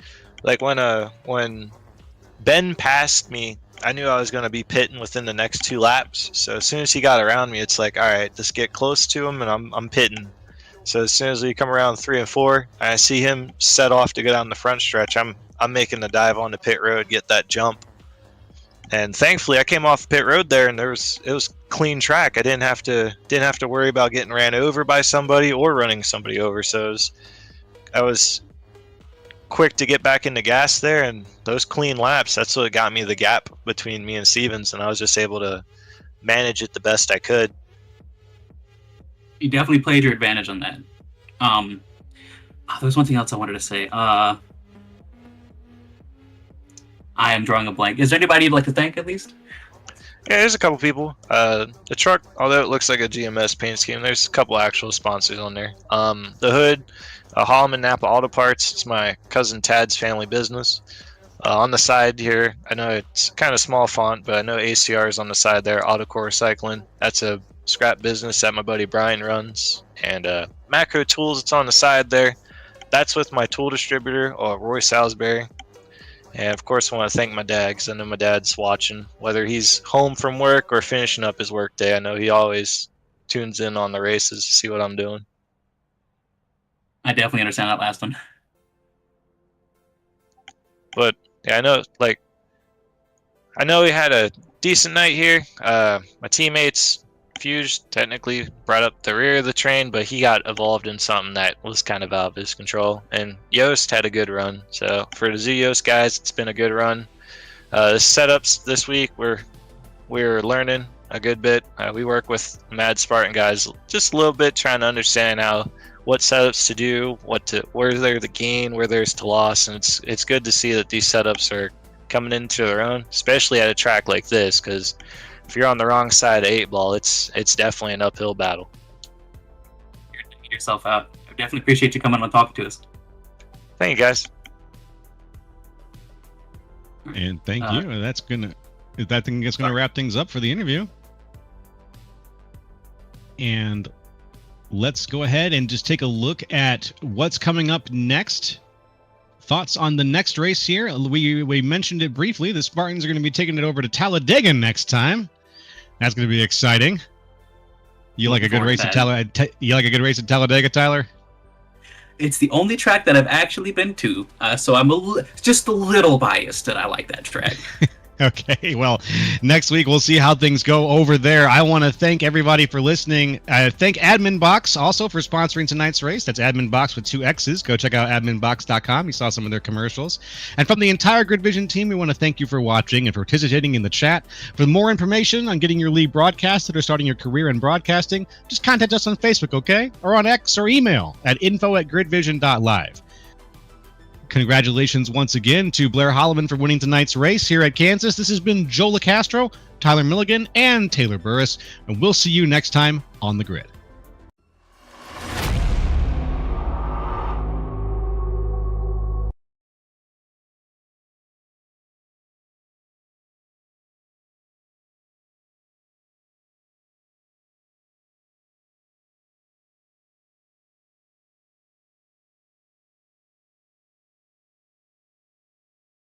Like when Ben passed me, I knew I was going to be pitting within the next 2 laps. So as soon as he got around me, it's like, all right, let's get close to him, and I'm pitting. So as soon as we come around 3 and 4, I see him set off to go down the front stretch. I'm making the dive on the pit road, get that jump. And thankfully, I came off pit road there, and it was clean track. I didn't have to worry about getting ran over by somebody or running somebody over. So I was quick to get back into gas there, and those clean laps, that's what got me the gap between me and Stevens, and I was just able to manage it the best I could.
You definitely played your advantage on that. There was one thing else I wanted to say. I am drawing a blank. Is there anybody you'd like to thank at least?
Yeah, there's a couple people. The truck, although it looks like a GMS paint scheme, there's a couple actual sponsors on there. The hood, Holloman Napa Auto Parts. It's my cousin Tad's family business. On the side here, I know it's kind of small font, but I know ACR is on the side there. Autocore Recycling. That's a scrap business that my buddy Brian runs. And Macro Tools, it's on the side there. That's with my tool distributor, Roy Salisbury. And of course, I want to thank my dad, because I know my dad's watching, whether he's home from work or finishing up his work day. I know he always tunes in on the races to see what I'm doing.
I definitely understand that last one.
But yeah, I know we had a decent night here. My teammates, Fuge, technically brought up the rear of the train, but he got involved in something that was kind of out of his control. And Yost had a good run. So for the Zoo Yost guys, it's been a good run. The setups this week, we're learning a good bit. We work with Mad Spartan guys just a little bit, trying to understand what setups to do, where there's the gain, where there's to loss, and it's good to see that these setups are coming into their own, especially at a track like this, because if you're on the wrong side of 8-ball, it's definitely an uphill battle.
You're taking yourself out. I definitely appreciate you coming on and talking to us.
Thank you, guys.
And thank you. That thing is gonna wrap things up for the interview. And let's go ahead and just take a look at what's coming up next. Thoughts on the next race here? We mentioned it briefly. The Spartans are going to be taking it over to Talladega next time. That's going to be exciting. You like a good race at Talladega, Tyler?
It's the only track that I've actually been to, so I'm just a little biased that I like that track.
Okay, well, next week we'll see how things go over there. I want to thank everybody for listening. Thank Admin Box also for sponsoring tonight's race. That's Admin Box with 2 X's. Go check out adminbox.com. You saw some of their commercials. And from the entire Grid Vision team, we want to thank you for watching and for participating in the chat. For more information on getting your lead broadcasted or starting your career in broadcasting, just contact us on Facebook, okay? Or on X, or email at info@gridvision.live. Congratulations once again to Blair Holloman for winning tonight's race here at Kansas. This has been Joe LaCastro, Tyler Milligan, and Taylor Burris, and we'll see you next time on the grid.